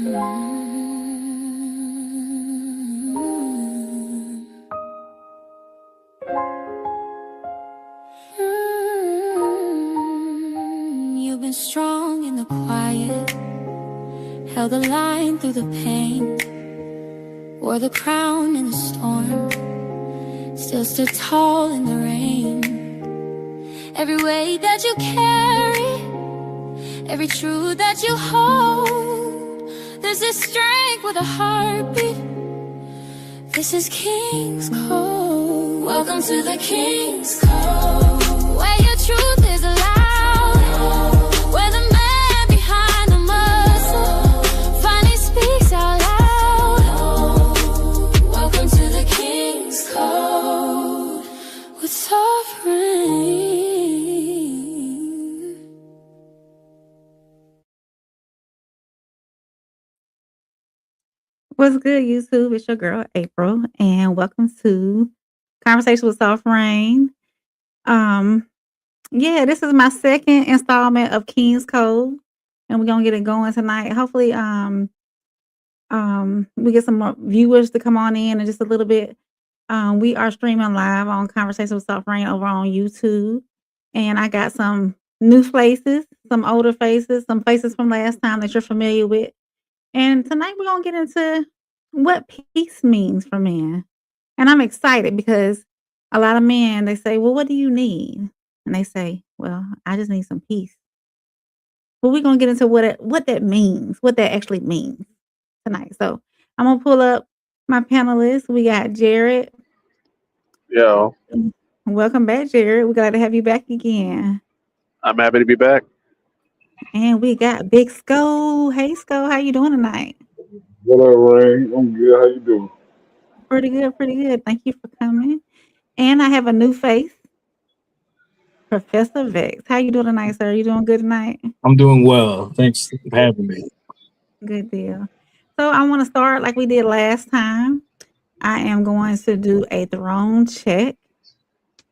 You've been strong in the quiet, held the line through the pain, wore the crown in the storm, still stood tall in the rain. Every weight that you carry, every truth that you hold, there's this strength with a heartbeat. This is King's Code. Welcome to the King's Code, where your truth is loud, where the man behind the muscle finally speaks out loud. Welcome to the King's Code with soft rain. What's good, YouTube? It's your girl April, and welcome to Conversation with Soft Rain. This is my second installment of King's Code, and we're gonna get it going tonight. Hopefully, we get some more viewers to come on in just a little bit. We are streaming live on Conversation with Soft Rain over on YouTube, and I got some new faces, some older faces, some faces from last time that you're familiar with. And tonight we're gonna get into what peace means for men. And I'm excited because a lot of men, they say, well, what do you need? And they say, well, I just need some peace. But we're gonna get into what that means, what that actually means tonight. So I'm gonna pull up my panelists. We got Jared. Yo, Welcome back, Jared. We're glad to have you back again. I'm happy to be back. And we got Big Sko. Hey Sko, how you doing tonight? What up, Ray? I'm good. How you doing? Pretty good, pretty good. Thank you for coming. And I have a new face, Professor Vex. How you doing tonight, sir? You doing good tonight? I'm doing well. Thanks for having me. Good deal. So I want to start like we did last time. I am going to do a throne check.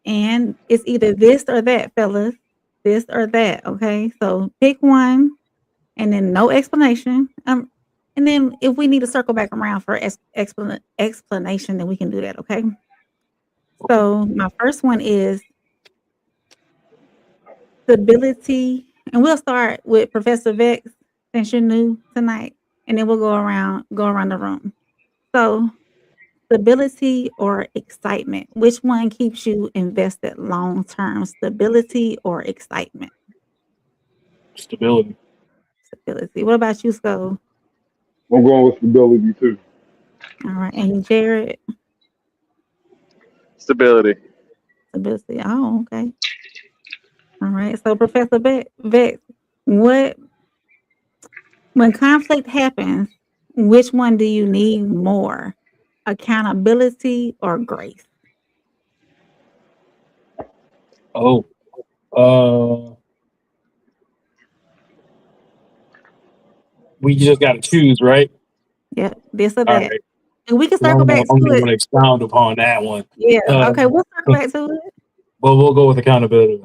And it's either this or that, fellas. This or that, okay? So pick one and then no explanation. And then if we need to circle back around for explanation, then we can do that, okay? So my first one is stability. And we'll start with Professor Vex, since you're new tonight. And then we'll go around the room. So stability or excitement? Which one keeps you invested long term? Stability or excitement? Stability. Stability. What about you, Sko? I'm going with stability too. All right. And Jared? Stability. Stability. Oh, okay. All right. So Professor Vex, when conflict happens, which one do you need more? Accountability or grace? We just got to choose, right? Yeah, this or All that. right. And we can circle back I'm to going it. to expound upon that one. Yeah. Okay, we'll circle back to it. Well, we'll go with accountability.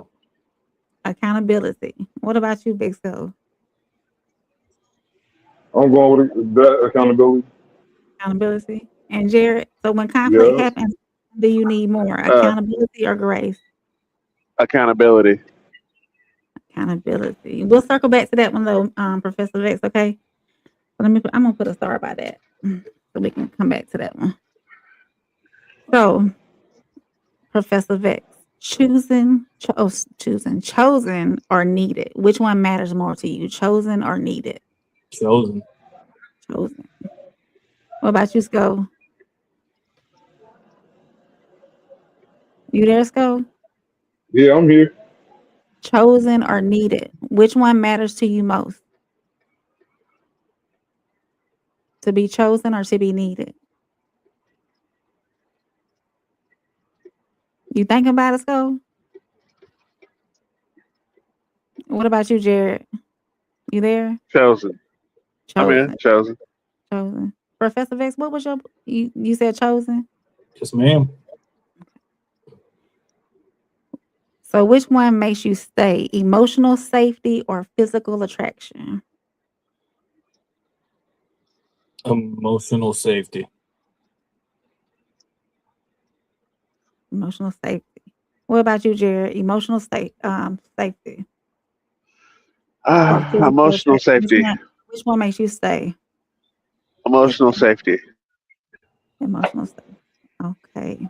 Accountability. What about you, Big Sko? I'm going with that accountability. Accountability. And Jared, so when conflict Yeah. happens, do you need more accountability or grace? Accountability. Accountability. We'll circle back to that one though, Professor Vex. Okay. So I'm gonna put a star by that, so we can come back to that one. So, Professor Vex, chosen or needed. Which one matters more to you, chosen or needed? Chosen. Chosen. What about you, Sko? You there, Sko? Yeah, I'm here. Chosen or needed? Which one matters to you most? To be chosen or to be needed? You thinking about it, Sko? What about you, Jared? You there? Chosen. I'm here. Chosen. Chosen. Professor Vex, what was you said chosen? Yes, ma'am. So which one makes you stay? Emotional safety or physical attraction? Emotional safety. Emotional safety. What about you, Jared? Emotional safety or physical Emotional attraction? safety. Which one makes you stay? Emotional safety. Emotional safety. Okay.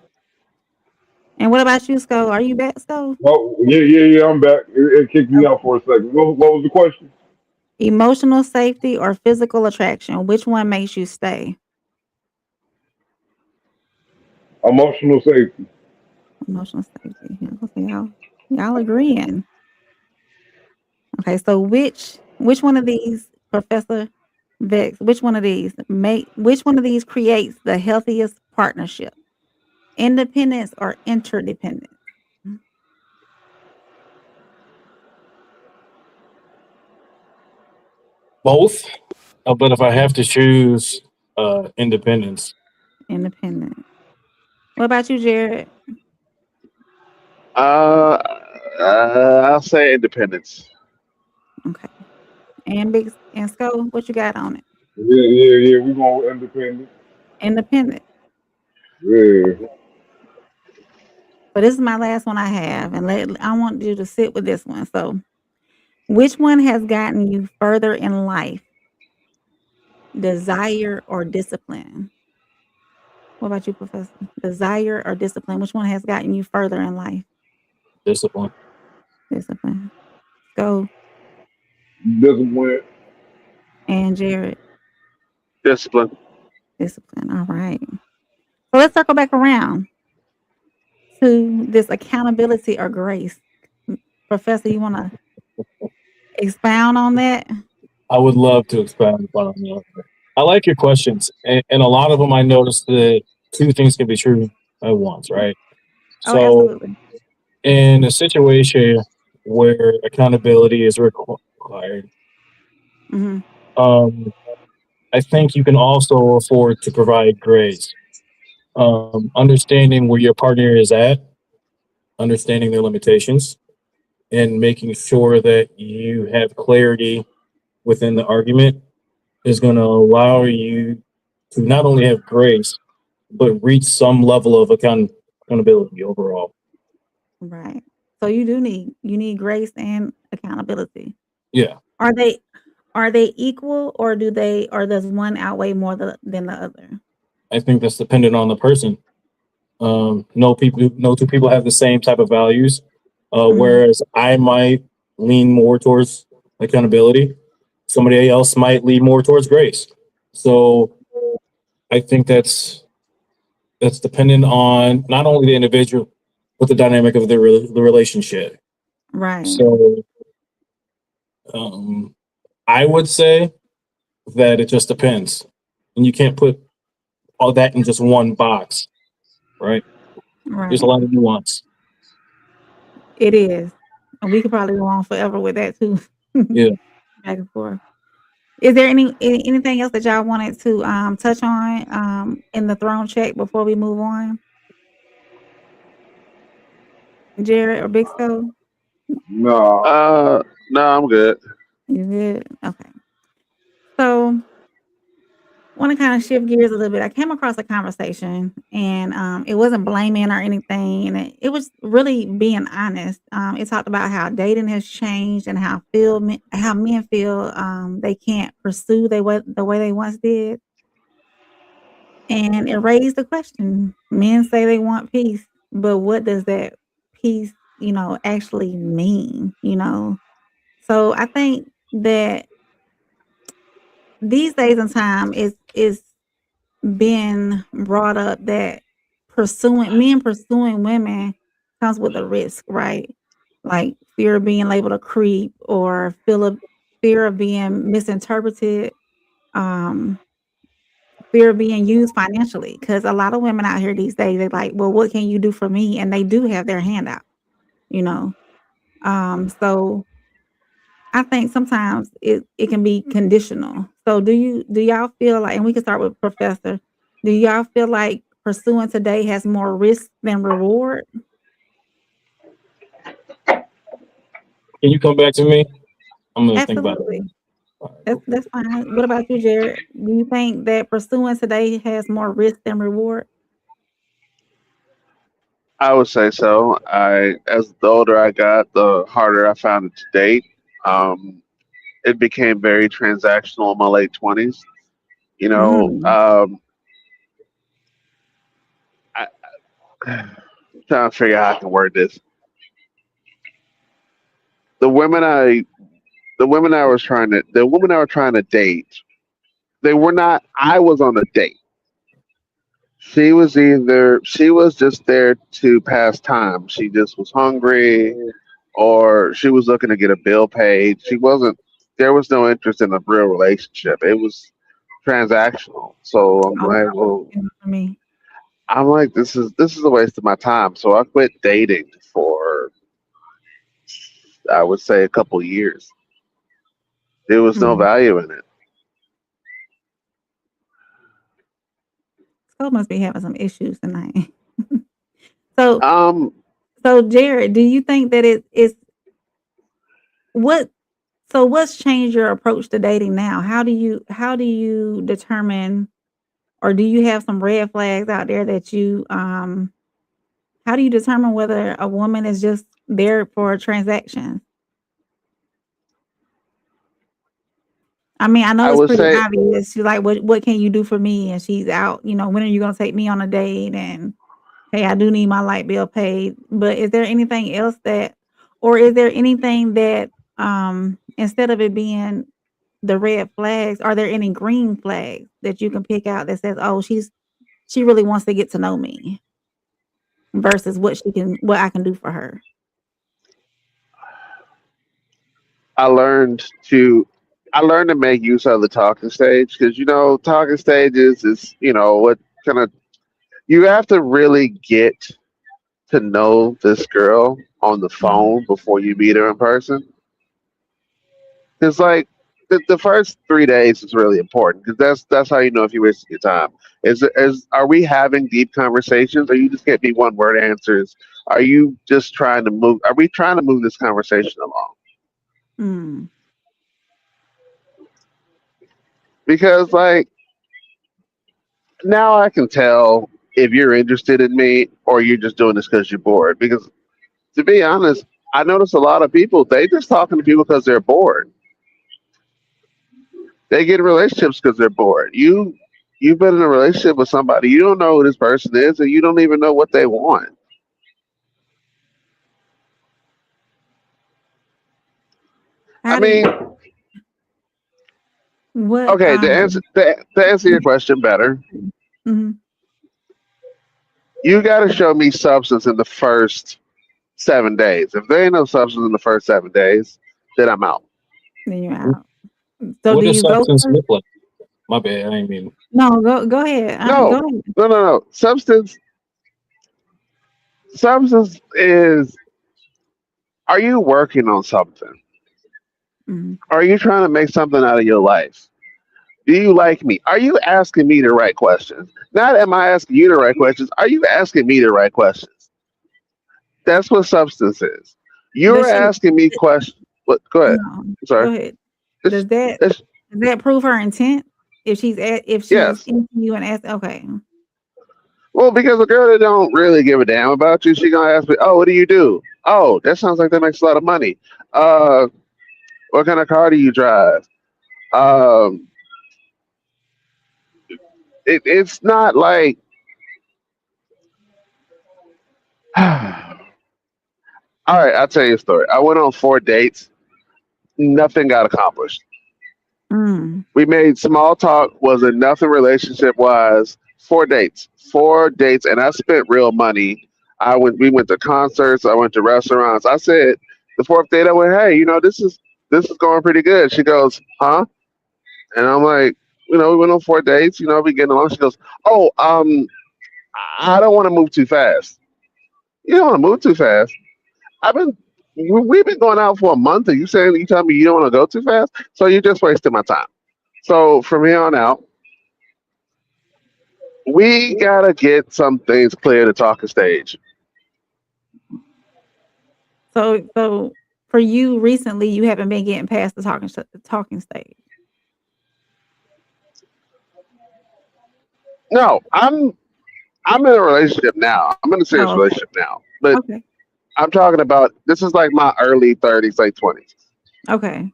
And what about you, Sco? Are you back, Sco? Oh, yeah. I'm back. It kicked me out for a second. What was the question? Emotional safety or physical attraction? Which one makes you stay? Emotional safety. Emotional safety. Yeah, okay, y'all agreeing. Okay, so which one of these, Professor Vex, which one of these creates the healthiest partnership? Independence or interdependence? Both. But if I have to choose, independence. Independent. What about you, Jared? I'll say independence. Okay. And Sco, what you got on it? Yeah. We going with independent. Independent. Yeah. But this is my last one I have, and I want you to sit with this one. So, which one has gotten you further in life? Desire or discipline? What about you, Professor? Desire or discipline? Which one has gotten you further in life? Discipline. Discipline. Go. Discipline. And Jared. Discipline. Discipline. All right. So let's circle back around to this accountability or grace. Professor, you want to expound on that? I would love to expand upon that. I like your questions, and a lot of them I noticed that two things can be true at once, right? Oh, So, absolutely. in a situation where accountability is required, Hmm. I think you can also afford to provide grace. Understanding where your partner is at, understanding their limitations, and making sure that you have clarity within the argument is going to allow you to not only have grace, but reach some level of accountability overall. Right. So you need grace and accountability. Yeah. Are they equal, or does one outweigh more than the other? I think that's dependent on the person. No two people have the same type of values. Whereas I might lean more towards accountability, somebody else might lean more towards grace. So I think that's dependent on not only the individual, but the dynamic of the relationship. Right. So I would say that it just depends, and you can't put all that in just one box, right? There's a lot of nuance. It is. And we could probably go on forever with that too. Yeah. Back and forth. Is there anything else that y'all wanted to touch on in the throne check before we move on? Jared or Big Sco? No. No, I'm good. You good? Okay. So want to kind of shift gears a little bit. I came across a conversation, and it wasn't blaming or anything, and it was really being honest. It talked about how dating has changed and how men feel they can't pursue the way they once did, and it raised the question. Men say they want peace, but what does that peace, actually mean? So I think that these days and time is been brought up that men pursuing women comes with a risk, right? Like fear of being labeled a creep, or fear of being misinterpreted, um, fear of being used financially. Because a lot of women out here these days, they're like, well, what can you do for me? And they do have their hand out, you know. So I think sometimes it can be conditional. So do y'all feel like, and we can start with Professor, do y'all feel like pursuing today has more risk than reward? Can you come back to me? I'm gonna think about Absolutely. it. That's fine. What about you, Jared? Do you think that pursuing today has more risk than reward? I would say so. As the older I got, the harder I found it to date. Um, it became very transactional in my late 20s. You know, Mm. I, trying to figure out how I can word this. The women I, the women I was trying to, the women I was trying to date, they were not. I was on a date. She was just there to pass time. She just was hungry, or she was looking to get a bill paid. She wasn't. There was no interest in a real relationship. It was transactional. So I'm Oh, like, well, for me. this is a waste of my time. So I quit dating for, I would say, a couple years. There was no Hmm. value in it. Scott must be having some issues tonight. So, Um, so Jared, do you think that it's what? So, what's changed your approach to dating now? How do you determine, or do you have some red flags out there that you how do you determine whether a woman is just there for a transaction? I mean, I know I it's would pretty say obvious. She's like, what can you do for me? And she's out, when are you gonna take me on a date? And hey, I do need my light bill paid. But is there anything else or is there anything that instead of it being the red flags, are there any green flags that you can pick out that says, oh, she really wants to get to know me versus what I can do for her? I learned to I learned to make use of the talking stage because talking stages is what kind of you have to really get to know this girl on the Mhm. phone before you meet her in person. It's like the first 3 days is really important because that's how you know if you're wasting your time. Are we having deep conversations? Or you just get me one word answers? Are you just trying to move? Are we trying to move this conversation along? Mm. Because like now I can tell if you're interested in me or you're just doing this because you're bored. Because to be honest, I notice a lot of people they just talking to people because they're bored. They get in relationships because they're bored. You've been in a relationship with somebody you don't know who this person is and you don't even know what they want. I How do you mean, what okay, to answer your question better, mhm, you got to show me substance in the first 7 days. If there ain't no substance in the first 7 days, then I'm out. then you're out. So What do does you go substance first? look like? My bad. I mean, No, go ahead. Go No, ahead. no, no, no. Substance is, are you working on something? Mhm. Are you trying to make something out of your life? Do you like me? Are you asking me the right questions? Not am I asking you the right questions? Are you asking me the right questions? That's what substance is. You're Does she asking me questions. What? Go ahead. no, I'm sorry. go ahead. It's, Does that it's does that prove her intent? If she's yes. into you and ask okay. Well, because a girl that don't really give a damn about you, she gonna ask me, "Oh, what do you do? Oh, that sounds like that makes a lot of money. Uh, what kind of car do you drive? Um, it's not like all right, I'll tell you a story. I went on 4 dates. Nothing got accomplished. Mm. We made small talk. Wasn't nothing relationship wise. 4 dates. 4 dates, and I spent real money. We went to concerts. I went to restaurants. I said the fourth date. I went, hey, this is going pretty good. She goes, huh? And I'm like, we went on 4 dates. We getting along. She goes, oh, I don't want to move too fast. You don't want to move too fast. I've been we've been going out for a month, and you tell me you don't want to go too fast, so you're just wasting my time. So from here on out, we gotta get some things clear to talking stage. So for you recently, you haven't been getting past the talking stage. No, I'm in a relationship now. I'm in a serious Oh, okay. relationship now. But Okay. I'm talking about this is like my early 30s, late 20s. Okay.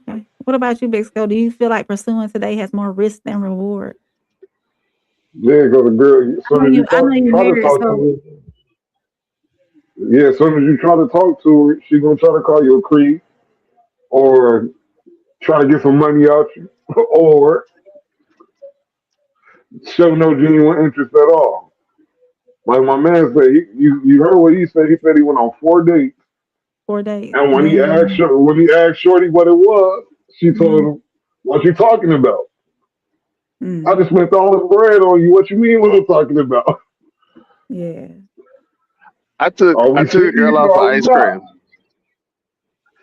Okay. What about you, Big Skull? Do you feel like pursuing today has more risk than reward? There go the girl. As soon as you I know you try to married, talk to so her, yeah, as soon as you try to talk to her, she gonna try to call you a creep or try to get some money out you, or show no genuine interest at all. Like my man said, you heard what he said. He said he went on 4 dates, 4 days, and and then when he asked Shorty what it was, she told mm, him, "What you talking about? I mm, just spent all the bread on you. What you mean? What I'm talking about? yeah. Are I we took a girl serious? out Or for are we ice not?" cream.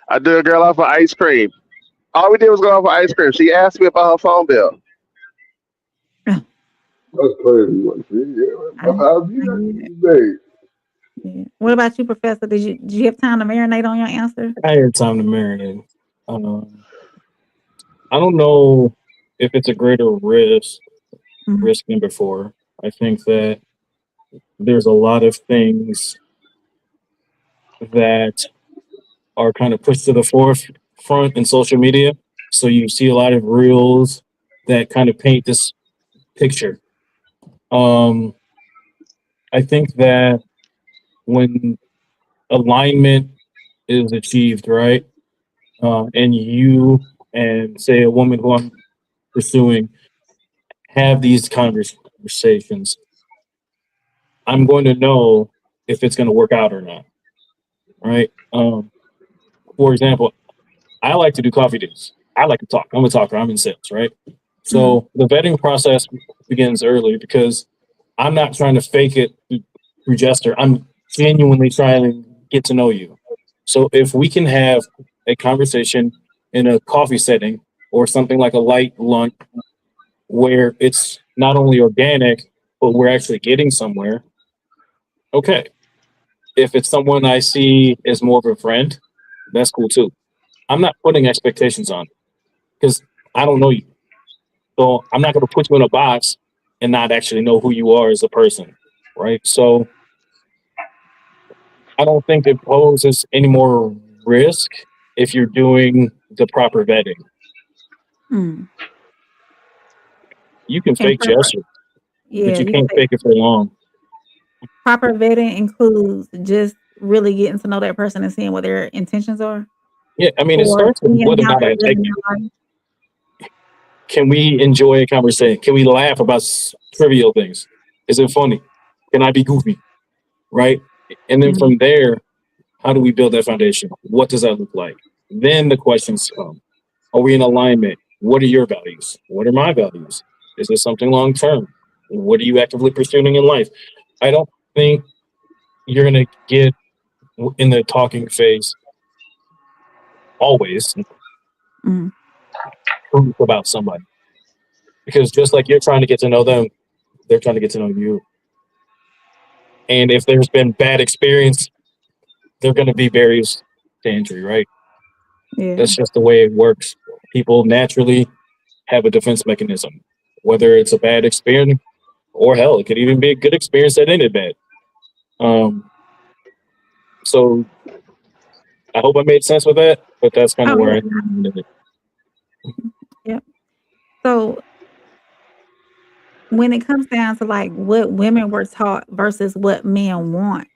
I took a girl out for ice cream. All we did was go out for ice cream. She asked me about her phone bill. That's crazy. Like, see, yeah, I, that's how I be I back get it. these days. Yeah. What about you, Professor? Did you have time to marinate on your answer? I had time to marinate. Um, I don't know if it's a greater Mhm. risk than before. I think that there's a lot of things that are kind of pushed to the forefront in social media. So you see a lot of reels that kind of paint this picture. Um, I think that when alignment is achieved, right, and you and say a woman who I'm pursuing have these conversations, I'm going to know if it's going to work out or not, right? For example, I like to do coffee dates. I like to talk. I'm a talker. I'm in sales, right? Mm, So the vetting process begins early because I'm not trying to fake it through gesture. I'm genuinely trying to get to know you. So if we can have a conversation in a coffee setting or something like a light lunch where it's not only organic, but we're actually getting somewhere, okay. If it's someone I see as more of a friend, that's cool too. I'm not putting expectations on because I don't know you. So I'm not going to put you in a box and not actually know who you are as a person, right? So I don't think it poses any more risk if you're doing the proper vetting. mm. You can And fake gesture, but yeah, you you can can't say fake it for long. proper vetting includes just really getting to know that person and seeing what their intentions are, Yeah, I mean, it or starts with seeing whether or how not they're I take living you. their life. Can we enjoy a conversation? Can we laugh about trivial things? Is it funny? Can I be goofy? Right? And then Mhm, from there, how do we build that foundation? What does that look like? Then the questions come. Are we in alignment? What are your values? What are my values? Is this something long term? What are you actively pursuing in life? I don't think you're going to get in the talking phase always mhm. proof about somebody because just like you're trying to get to know them, they're trying to get to know you. And if there's been bad experience, there are going to be barriers to entry, right? Yeah. That's just the way it works. People naturally have a defense mechanism, whether it's a bad experience or hell, it could even be a good experience that ended bad. Um, so I hope I made sense with that, but that's kind Oh of where yeah. I ended it. Yeah. So when it comes down to like what women were taught versus what men want,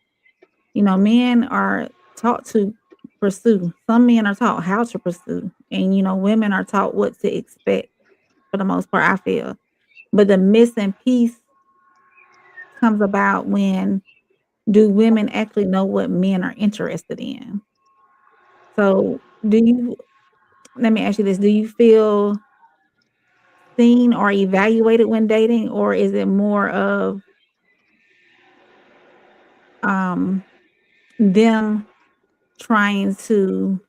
men are taught to pursue. Some men are taught how to pursue, and women are taught what to expect for the most part, I feel. But the missing piece comes about when do women actually know what men are interested in? So, let me ask you this, do you feel seen or evaluated when dating, or is it more of um them trying to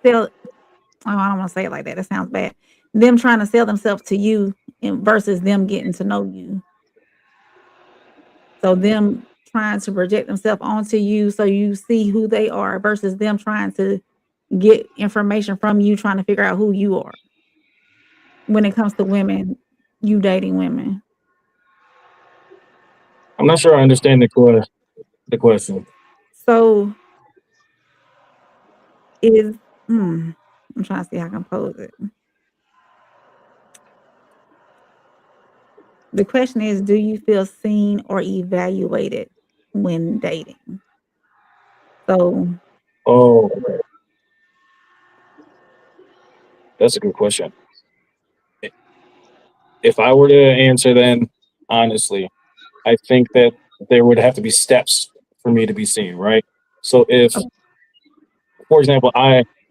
sell? Oh, I don't want to say it like that. It sounds bad. Them trying to sell themselves to you versus them getting to know you. So them trying to project themselves onto you so you see who they are versus them trying to get information from you, trying to figure out who you are. when it comes to women, you dating women? I'm not sure I understand the question. So is I'm trying to see how I can pose it. The question is, do you feel seen or evaluated when dating? So Oh, okay. That's a good question. If I were to answer, then honestly, I think that there would have to be steps for me to be seen, right? So if, oh, for example,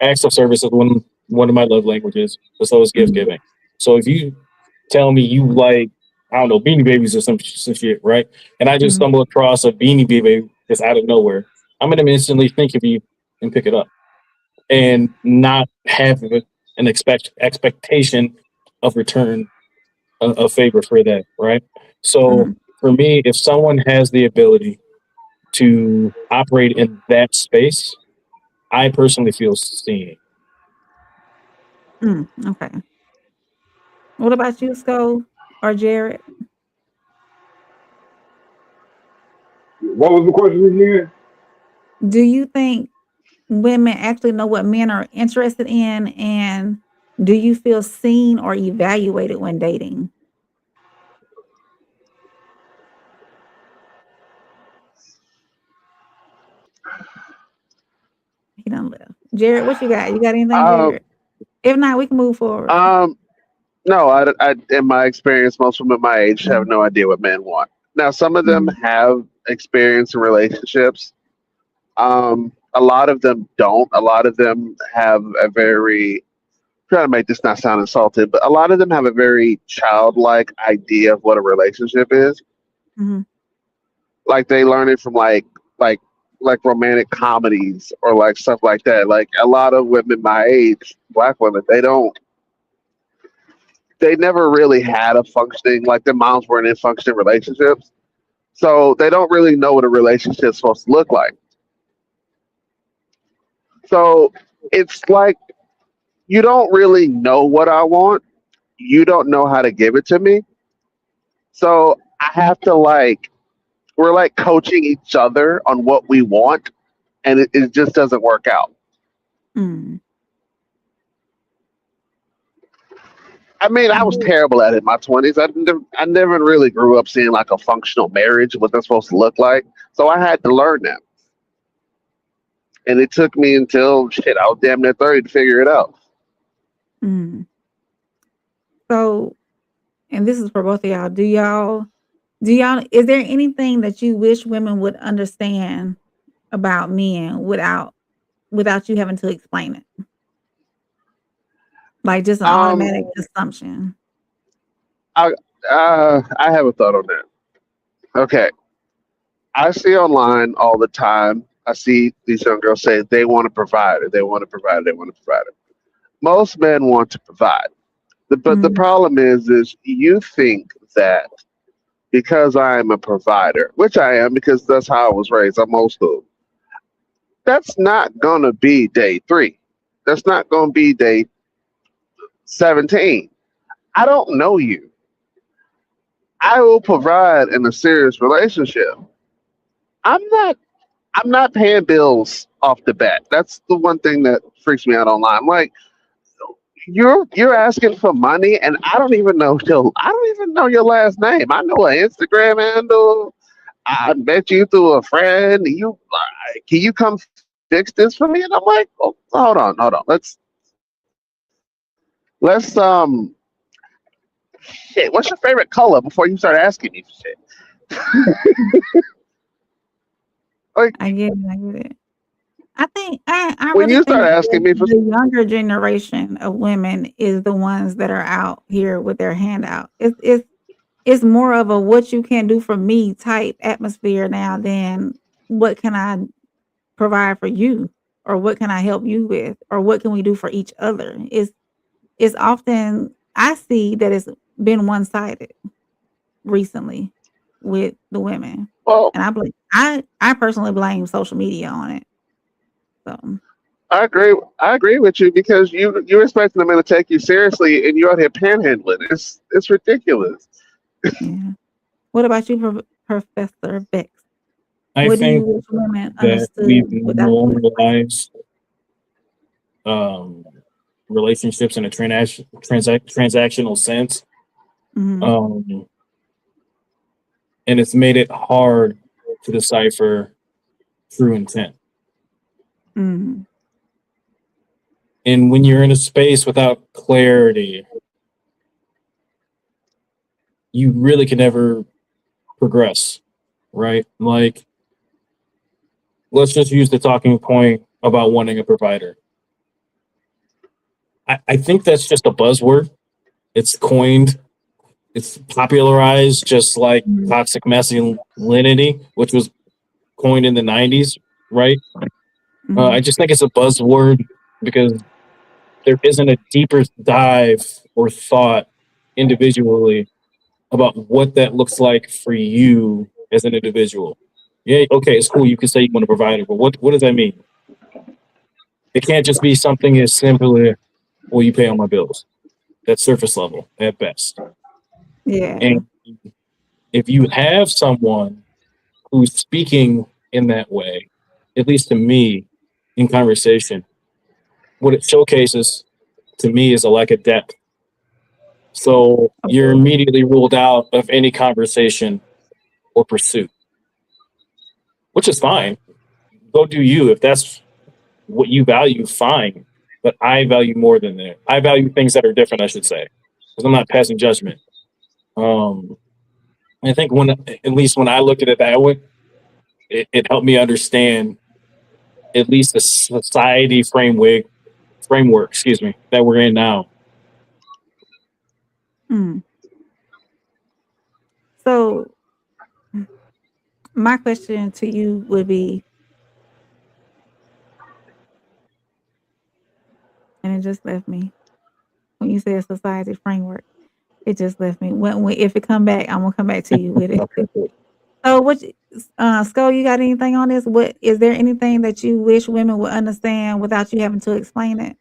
acts of service is one of my love languages, but so is gift mhm, giving. So if you tell me you like, I don't know, beanie babies or some shit, right? And I just mhm, stumble across a beanie baby just out of nowhere, I'm gonna instantly think of you and pick it up and not have an expectation of return a favor for that, right? So mhm, for me, if someone has the ability to operate in that space, I personally feel seen. okay. What about you, Sko or Jared? What was the question again? Do you think women actually know what men are interested in, and do you feel seen or evaluated when dating? He done left. Jared, what you got? You got anything, Um, Jared? If not, we can move forward. um, no, in my experience, most women my age have no idea what men want. Now, some of them Mhm, have experience in relationships. A lot of them don't. A lot of them have a very, trying to make this not sound insulted, but a lot of them have a very childlike idea of what a relationship is. mhm, Like they learn it from like like romantic comedies or like stuff like that. Like a lot of women my age, black women, they never really had a functioning, like their moms weren't in functioning relationships. So they don't really know what a relationship's supposed to look like. So it's like you don't really know what I want. You don't know how to give it to me. So I have to like we're like coaching each other on what we want, and it just doesn't work out. mm. I mean, I was Mhm, terrible at it in my 20s. I never really grew up seeing like a functional marriage, what that's supposed to look like. So I had to learn that. And it took me until shit, I was damn near 30 to figure it out. mm. So, and this is for both of y'all. Is there anything that you wish women would understand about men without you having to explain it? Like just an Um, automatic assumption. I I have a thought on that. Okay, I see online all the time. I see these young girls say they want to provide it. They want to provide it. They want to provide it. Most men want to provide. But the Mm, problem is you think that because I am a provider, which I am because that's how I was raised. I'm old school. That's not gonna be day 3. That's not gonna be day 17. I don't know you. I will provide in a serious relationship. I'm not I'm not paying bills off the bat. That's the one thing that freaks me out online. Like you're asking for money and I don't even know your last name. I know an Instagram handle. I met you through a friend. Can you come fix this for me? And I'm like, oh, hold on. Let's shit. What's your favorite color before you start asking me for shit? Like I get it. I when really you start think asking that me for the younger generation of women is the ones that are out here with their hand out. It's more of a what you can do for me type atmosphere now than what can I provide for you, or what can I help you with, or what can we do for each other. It's often I see that it's been one sided recently with the women, well, and I personally blame social media on it. So I agree. I agree with you because you're expecting the men to take you seriously, and you're out here panhandling. It's ridiculous. Yeah. What about you, Professor Bex? I What do you think wish women that we've understood without you explaining? normalized um, relationships in a transactional sense, Mhm. um, and it's made it hard to decipher true intent. Mhm. And when you're in a space without clarity, you really can never progress, right? Like, let's just use the talking point about wanting a provider. I think that's just a buzzword. It's coined, it's popularized, just like Mhm. toxic masculinity, which was coined in the 90s, right? I Mhm. just think it's a buzzword because there isn't a deeper dive or thought individually about what that looks like for you as an individual. Yeah, okay, it's cool. You can say you want to provide it, but what does that mean? It can't just be something as simple as, well, you pay all my bills. That's surface level at best. Yeah. And if you have someone who's speaking in that way, at least to me, in conversation, what it showcases to me is a lack of depth. So you're Okay. immediately ruled out of any conversation or pursuit, which is fine. Go do you. If that's what you value, fine. But I value more than that. I value things that are different, I should say, because I'm not passing judgment. Um, I think at least when I looked at it that way, it helped me understand at least the society framework, excuse me, that we're in now. Mm. So my question to you would be, and it just left me when you said society framework. It just left me. When if it come back, I'm gonna come back to you with it. Okay, cool. So Skull, you got anything on this? What is there anything that you wish women would understand without you having to explain it?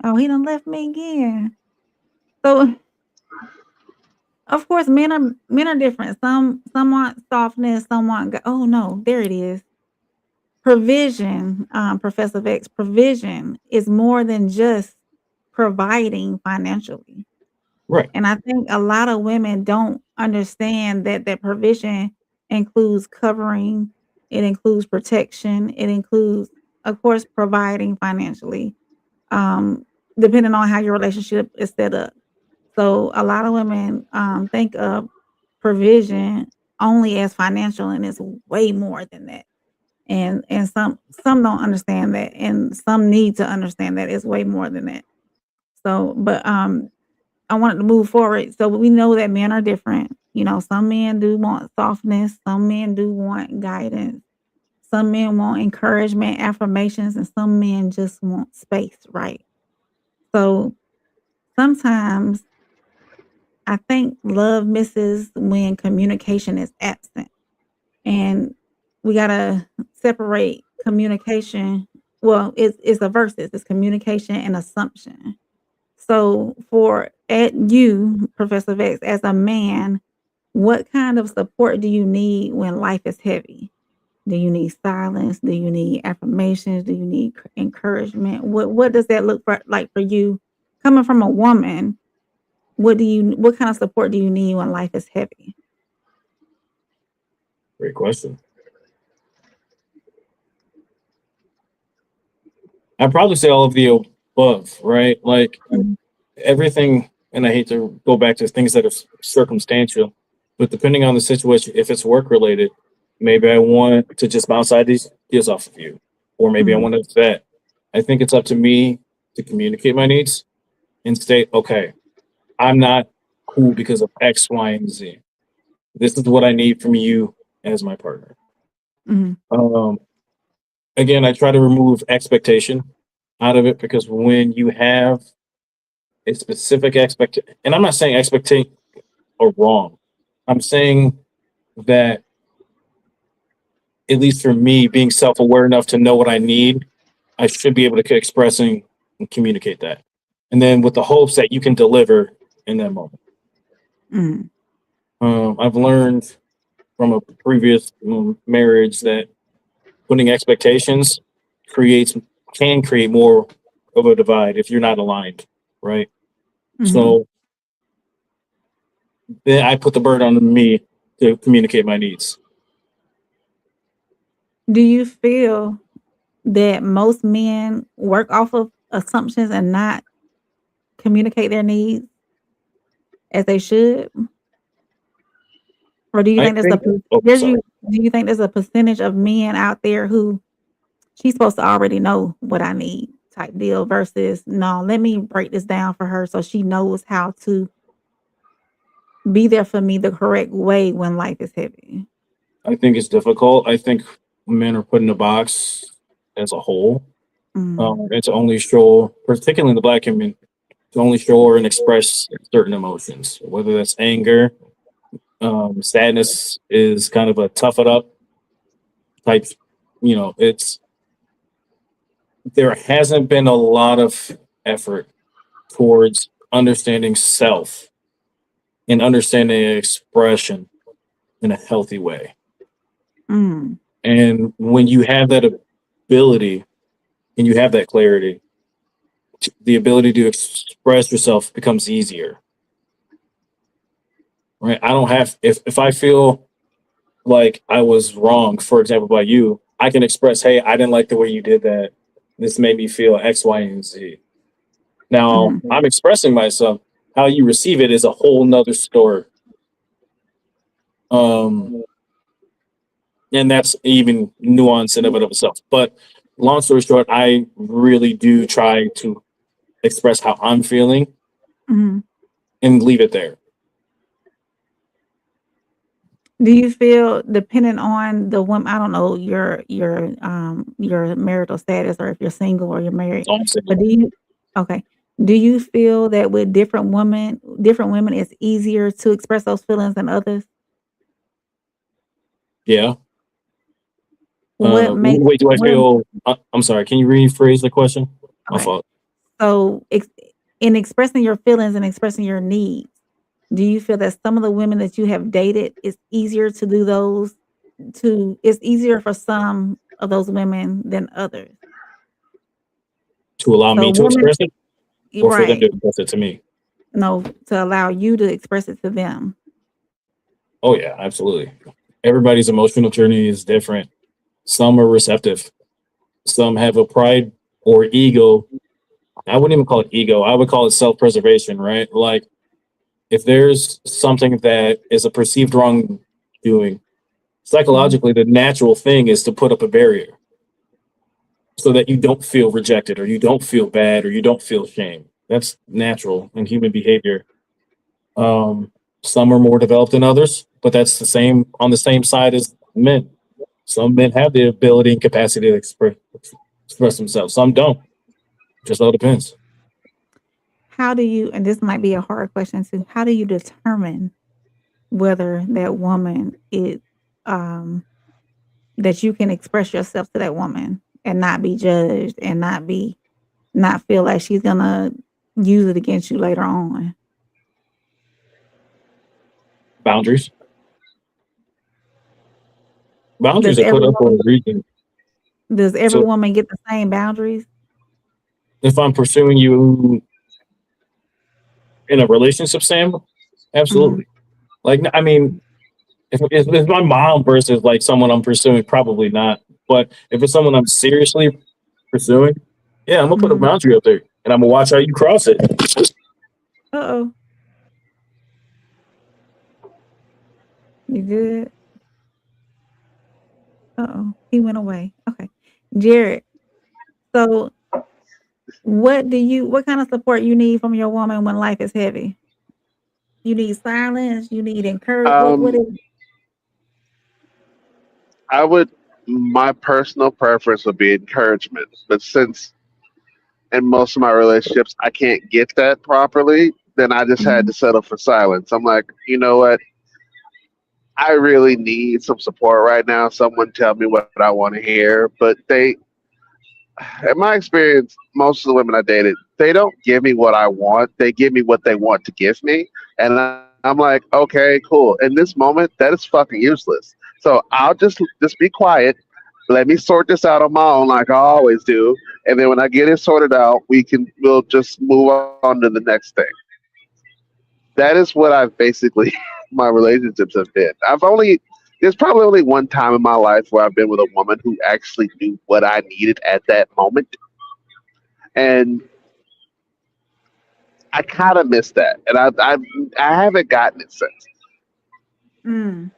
Oh, he done left me again. So of course, men are different. Some want softness, some want oh no, there it is. Provision, Professor Vex, provision is more than just providing financially. Right. And I think a lot of women don't understand that provision includes covering, it includes protection, it includes, of course, providing financially, um, depending on how your relationship is set up. So a lot of women think of provision only as financial, and it's way more than that. And some don't understand that, and some need to understand that it's way more than that. So, but I wanted to move forward. So we know that men are different. You know, some men do want softness, some men do want guidance, some men want encouragement, affirmations, and some men just want space, right? So sometimes I think love misses when communication is absent. And we gotta separate communication. Well, it's a versus, it's communication and assumption. So for at you, Professor Vex, as a man, what kind of support do you need when life is heavy? Do you need silence? Do you need affirmations? Do you need encouragement? What does that look like for you coming from a woman? What kind of support do you need when life is heavy? Great question. I'd probably say all of the above, right? Like Mhm. everything, and I hate to go back to things that are circumstantial, but depending on the situation, if it's work related, maybe I want to just bounce ideas off of you, or maybe I Mhm. want to vet. I think it's up to me to communicate my needs and state, okay, I'm not cool because of X, Y, and Z. This is what I need from you as my partner. Mhm. Um, Again, I try to remove expectation out of it because when you have a specific expectation, and I'm not saying expectation are wrong. I'm saying that at least for me, being self-aware enough to know what I need, I should be able to express and communicate that. And then with the hopes that you can deliver in that moment. Mm. I've learned from a previous marriage that putting expectations can create more of a divide if you're not aligned, right? Mhm. So then I put the burden on me to communicate my needs. Do you feel that most men work off of assumptions and not communicate their needs as they should? Or do you I think there's think. Oh, sorry. do you think there's a percentage of men out there who she's supposed to already know what I need type deal versus no, let me break this down for her so she knows how to be there for me the correct way when life is heavy? I think it's difficult. I think men are put in a box as a whole. Mm. And to only show, particularly in the black community, to only show and express certain emotions, whether that's anger, sadness is kind of a tough it up type. There hasn't been a lot of effort towards understanding self and understanding expression in a healthy way. Mm. And when you have that ability and you have that clarity, the ability to express yourself becomes easier. Right? I don't have if I feel like I was wrong, for example, by you, I can express, hey, I didn't like the way you did that. This made me feel X, Y, and Z. Now Mhm. I'm expressing myself. How you receive it is a whole nother story. And that's even nuance in of it of itself. But long story short, I really do try to express how I'm feeling Mhm. and leave it there. Do you feel depending on the woman, I don't know your marital status or if you're single or you're married, So I'm but single. do you feel that with different women, it's easier to express those feelings than others? Yeah. What makes Wait, do I what feel? I'm sorry. Can you rephrase the question? My okay. fault. So in expressing your feelings and expressing your needs, do you feel that some of the women that you have dated, it's easier to do those it's easier for some of those women than others? To allow So me to women express it, or for them to right. express it to me? No, to allow you to express it to them. Oh yeah, absolutely. Everybody's emotional journey is different. Some are receptive. Some have a pride or ego. I wouldn't even call it ego. I would call it self-preservation, right? Like if there's something that is a perceived wrongdoing, Mhm. psychologically, the natural thing is to put up a barrier so that you don't feel rejected or you don't feel bad or you don't feel shame. That's natural in human behavior. Um, some are more developed than others, but that's the same on the same side as men. Some men have the ability and capacity to express themselves. Some don't. Just all depends. How do you and this might be a hard question too, how do you determine whether that woman is that you can express yourself to that woman and not be judged and not feel like she's gonna use it against you later on? Boundaries. Does Boundaries are put every up for a woman reason. does every So woman get the same boundaries? if I'm pursuing you in a relationship, Sam, Mhm. absolutely. Like, I mean, if my mom versus like someone I'm pursuing, probably not. But if it's someone I'm seriously pursuing, yeah, I'm gonna put a Mhm. boundary up there, and I'm gonna watch how you cross it. Uh-oh. You good? Uh-oh. He went away. Okay. Jared, so what kind of support you need from your woman when life is heavy? You need silence, you need encourage what Um, is I would. My personal preference would be encouragement, but since in most of my relationships I can't get that properly, then I just had mhm, to settle for silence. I'm like, you know what? I really need some support right now. Someone tell me what I want to hear. But in my experience, most of the women I dated, they don't give me what I want. They give me what they want to give me. And I'm like, okay, cool. In this moment, that is fucking useless. So I'll just be quiet. Let me sort this out on my own, like I always do. And then when I get it sorted out, we'll just move on to the next thing. That is what I've basically my relationships have been. There's probably only one time in my life where I've been with a woman who actually knew what I needed at that moment, and I kind of miss that, and I haven't gotten it since. Mm.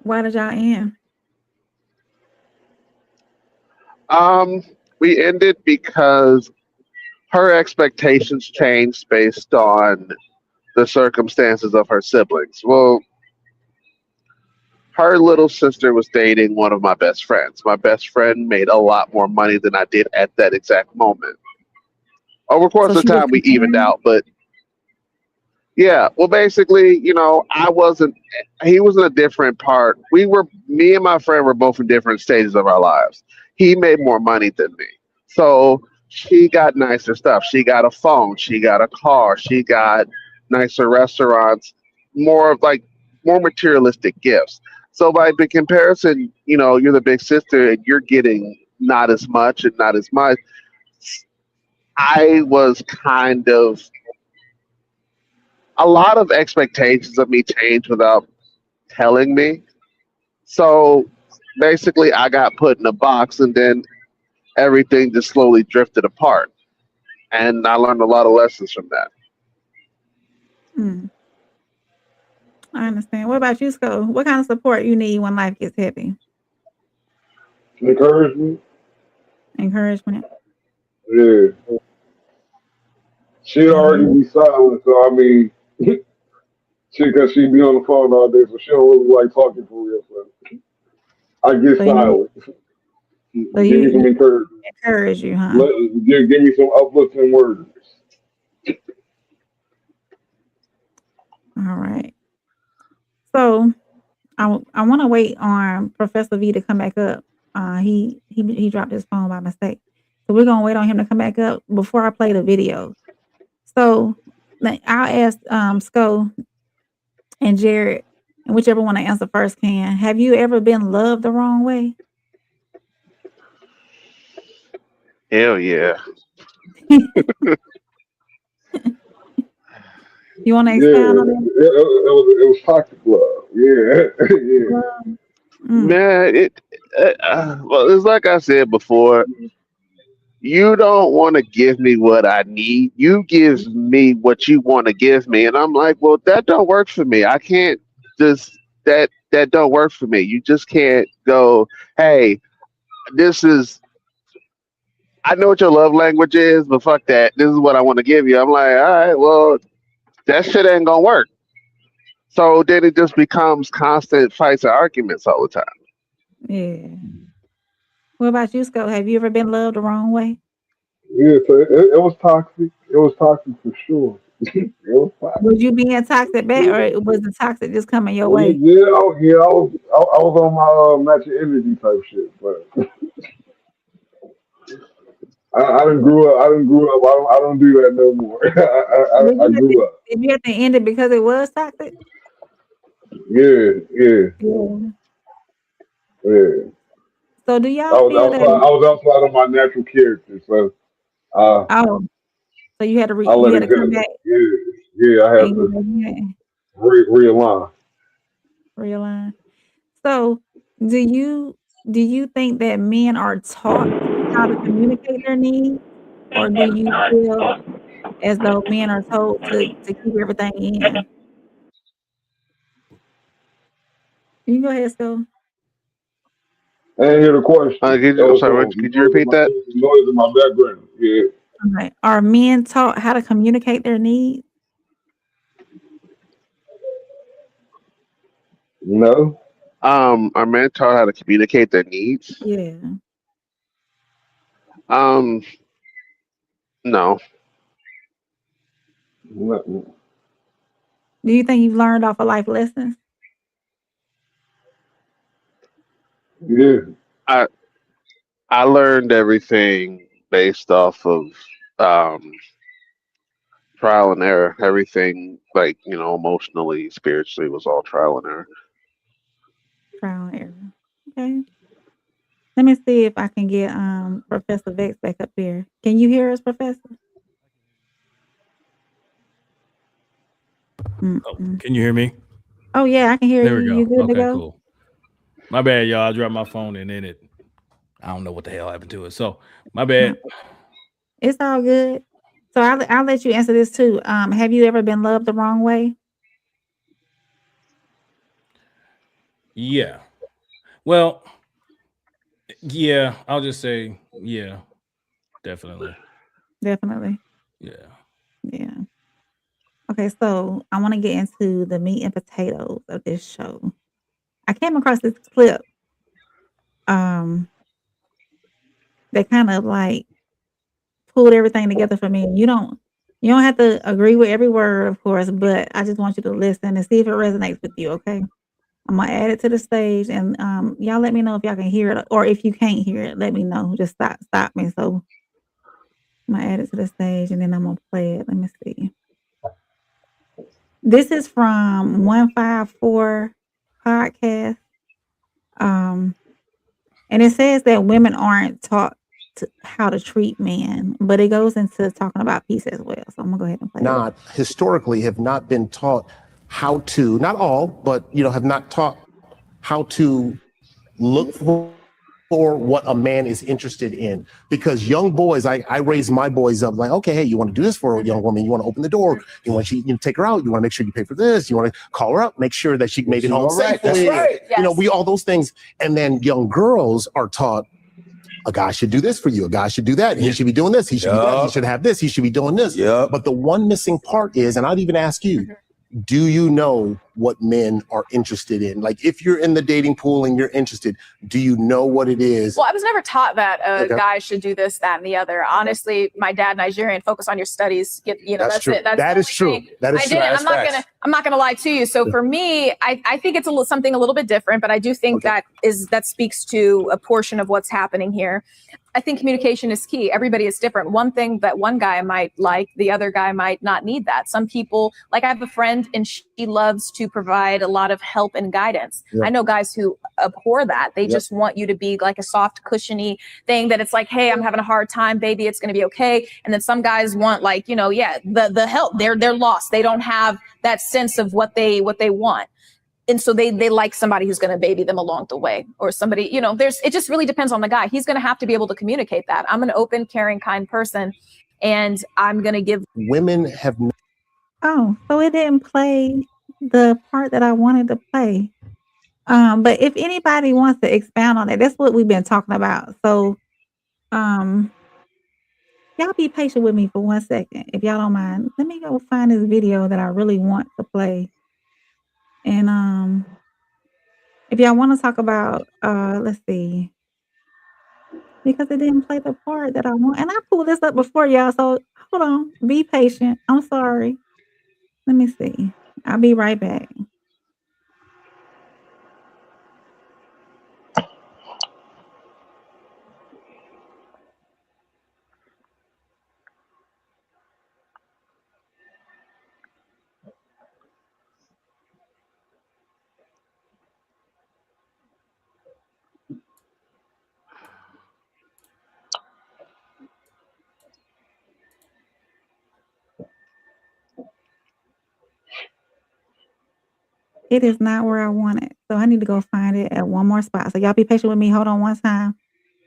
Why did y'all end? Um, we ended because her expectations changed based on the circumstances of her siblings. Well, her little sister was dating one of my best friends. My best friend made a lot more money than I did at that exact moment. Over the So course of she was time, we evened comparing. out, but yeah, well, basically, I wasn't. He was in a different part. Me and my friend were both in different stages of our lives. He made more money than me, so she got nicer stuff. She got a phone. She got a car. She got nicer restaurants. More of like more materialistic gifts. So by comparison, you're the big sister and you're getting not as much and not as much. I was kind of a lot of expectations of me changed without telling me. So basically, I got put in a box, and then everything just slowly drifted apart. And I learned a lot of lessons from that. Mm, I understand. What about you, Sco? What kind of support you need when life gets heavy? Encouragement. Encouragement. Yeah. She'd And already you? be silent, so I mean, cause she be on the phone all day, so she don't really like talking for real. So I get So you, silent. so Give me some you encouragement. encourage you, huh? Let, give me some uplifting words. All right. So I want to wait on Professor V to come back up. He dropped his phone by mistake, so we're gonna wait on him to come back up before I play the video. So I'll ask Sco and Jared, and whichever one to answer first can. Have you ever been loved the wrong way? Hell yeah. You want to Yeah, expound on that? it was toxic love. Yeah, yeah. Love? Mm, Man, well, it's like I said before. You don't want to give me what I need. You give me what you want to give me, and I'm like, well, that don't work for me. I can't just that don't work for me. You just can't go, hey, this is I know what your love language is, but fuck that. This is what I want to give you. I'm like, all right, well, that shit ain't gonna work. So then it just becomes constant fights and arguments all the time. yeah. What about you, Sco? Have you ever been loved the wrong way? Yeah, so it was toxic. It was toxic for sure. It was toxic. Was you being toxic back, or was the toxic just coming your way? Yeah, I was on my matching energy type shit, but I didn't grew up. I didn't grew up. I don't do that no more. Did I you have to, grew up. did you have to end it because it was toxic? Yeah, yeah, Yeah. yeah. So do I y'all was feel outside. that? I was outside of my natural character, so uh, Oh, so you had to I you let had it to come go. back Yeah, yeah. I had and to you realign. realign. So do you do you think that men are taught how to communicate their needs, or do you feel as though men are told to keep everything in? You can go ahead, Sco. I didn't hear the question. That I'm was sorry. Could you repeat that? noise in my background. Yeah. Okay. Are men taught how to communicate their needs? No. Are men taught how to communicate their needs? Yeah. Um, no. No. Do you think you've learned off of life lessons? Yeah. I I learned everything based off of um, trial and error. Everything, like, emotionally, spiritually, was all trial and error. Trial and error. Okay. Let me see if I can get Professor Vex back up here. Can you hear us, Professor? Oh, Mm-mm. can you hear me? Oh yeah, I can hear There you. we You go. good to Okay, go? cool. My bad, y'all. I dropped my phone and then I don't know what the hell happened to it. So my No, bad. it's all good. So I'll let you answer this too. Have you ever been loved the wrong way? Yeah. Well, yeah, I'll just say, yeah, definitely. Definitely. Yeah. Yeah. Okay, so I want to get into the meat and potatoes of this show. I came across this clip um that kind of like pulled everything together for me. You don't have to agree with every word, of course, but I just want you to listen and see if it resonates with you, okay? I'm gonna add it to the stage and y'all let me know if y'all can hear it or if you can't hear it, let me know. Just stop me. So I'm gonna add it to the stage and then I'm gonna play it. Let me see. This is from 154 podcast. Um, and it says that women aren't taught how to treat men, but it goes into talking about peace as well. So I'm gonna go ahead and play it. Not historically have not been taught how to, not all, but have not taught how to look for what a man is interested in. Because young boys, I raise my boys up like, okay, hey, you want to do this for a young woman? You want to open the door? You want to take her out? You want to make sure you pay for this? You want to call her up, make sure that she made it home safely. That's right. Yes. We all those things. And then young girls are taught a guy should do this for you. A guy should do that. He should be doing this. He should be that. He should have this. He should be doing this. But the one missing part is, and I'd even ask you, do you know what men are interested in? Like, if you're in the dating pool and you're interested, do you know what it is? Well, I was never taught that a guy should do this, that, and the other. Honestly, my dad, Nigerian, focus on your studies. That's true. it. That is true. That is true. I'm not gonna lie to you. So for me, I think it's something a little bit different, but I do think that speaks to a portion of what's happening here. I think communication is key. Everybody is different. One thing that one guy might like, the other guy might not need that. Some people, like I have a friend and she loves to provide a lot of help and guidance. Yep. I know guys who abhor that. They just want you to be like a soft, cushiony thing that it's like, hey, I'm having a hard time, baby, it's going to be okay. And then some guys want like, the help. They're lost. They don't have that sense of what they want. And so they like somebody who's going to baby them along the way, or somebody, it just really depends on the guy. He's going to have to be able to communicate that. I'm an open, caring, kind person, and I'm going to give. Women have. Oh, so it didn't play the part that I wanted to play. But if anybody wants to expound on it, that's what we've been talking about. So, y'all be patient with me for 1 second, if y'all don't mind. Let me go find this video that I really want to play. And if y'all want to talk about, let's see, because it didn't play the part that I want, and I pulled this up before y'all. So hold on, be patient. I'm sorry. Let me see. I'll be right back. It is not where I want it. So I need to go find it at one more spot. So y'all be patient with me. Hold on one time.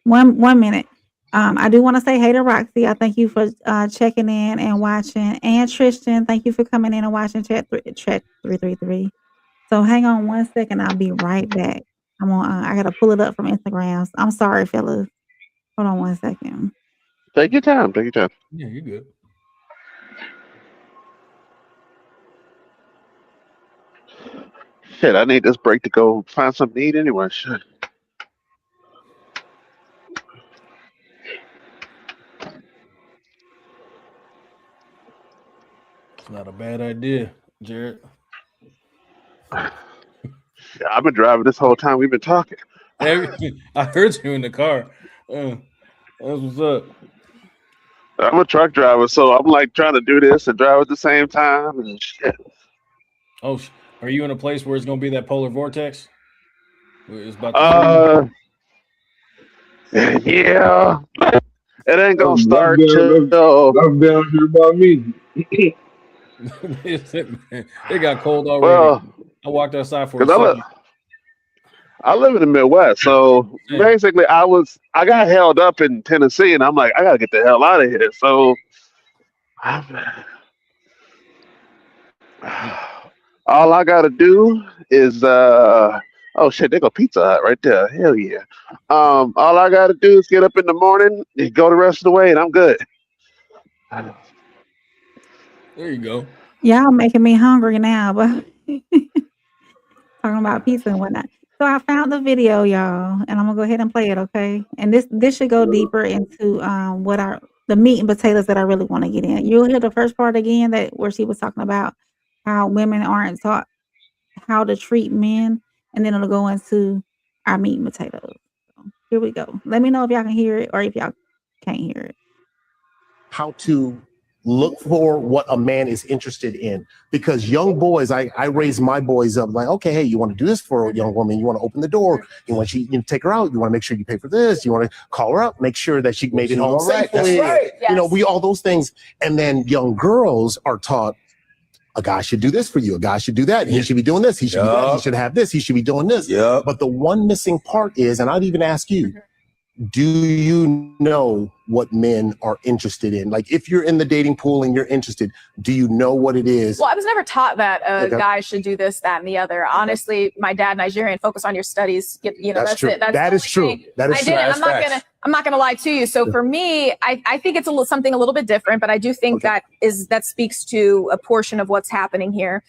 One minute. I do want to say hey to Roxy. I thank you for checking in and watching. And Tristan, thank you for coming in and watching chat 333. So hang on 1 second. I'll be right back. I gotta pull it up from Instagram. I'm sorry, fellas. Hold on 1 second. Take your time. Take your time. Yeah, you're good. Shit, I need this break to go find something to eat anyway. Shit. It's not a bad idea, Jared. I've been driving this whole time we've been talking. I heard you in the car. That's what's up. I'm a truck driver, so I'm like trying to do this and drive at the same time and shit. Oh, are you in a place where it's gonna be that polar vortex? Where it's about to Yeah. It ain't gonna That's start down, till that's down here by me. it got cold already. well, I walked outside for a because second. I live in the Midwest, so basically I got held up in Tennessee, and I'm like, I gotta get the hell out of here. So all I gotta do is oh shit, there go Pizza Hut right there. Hell yeah. All I gotta do is get up in the morning and go the rest of the way, and I'm good. There you go. Y'all making me hungry now, but talking about pizza and whatnot. So I found the video, y'all, and I'm gonna go ahead and play it, okay? And this should go deeper into the meat and potatoes that I really want to get in. You'll hear the first part again where she was talking about how women aren't taught how to treat men, and then it'll go into our meat and potatoes. So here we go. Let me know if y'all can hear it or if y'all can't hear it. How to look for what a man is interested in, because young boys, I raise my boys up like, okay, hey, you want to do this for a young woman, you want to open the door, you want to take her out, you want to make sure you pay for this, you want to call her up, make sure that she made it home safely. That's right. You know, all those things. And then young girls are taught a guy should do this for you, a guy should do that, he should be doing this, he should be that, he should have this, he should be doing this. But the one missing part is, and I'd even ask you, do you know what men are interested in? Like, if you're in the dating pool and you're interested, do you know what it is? Well, I was never taught that a guy should do this, that, and the other. Honestly, my dad, Nigerian, focus on your studies. That's true. it. That is true. That is true. I'm not gonna lie to you. So for me, I think it's something a little bit different, but I do think that speaks to a portion of what's happening here.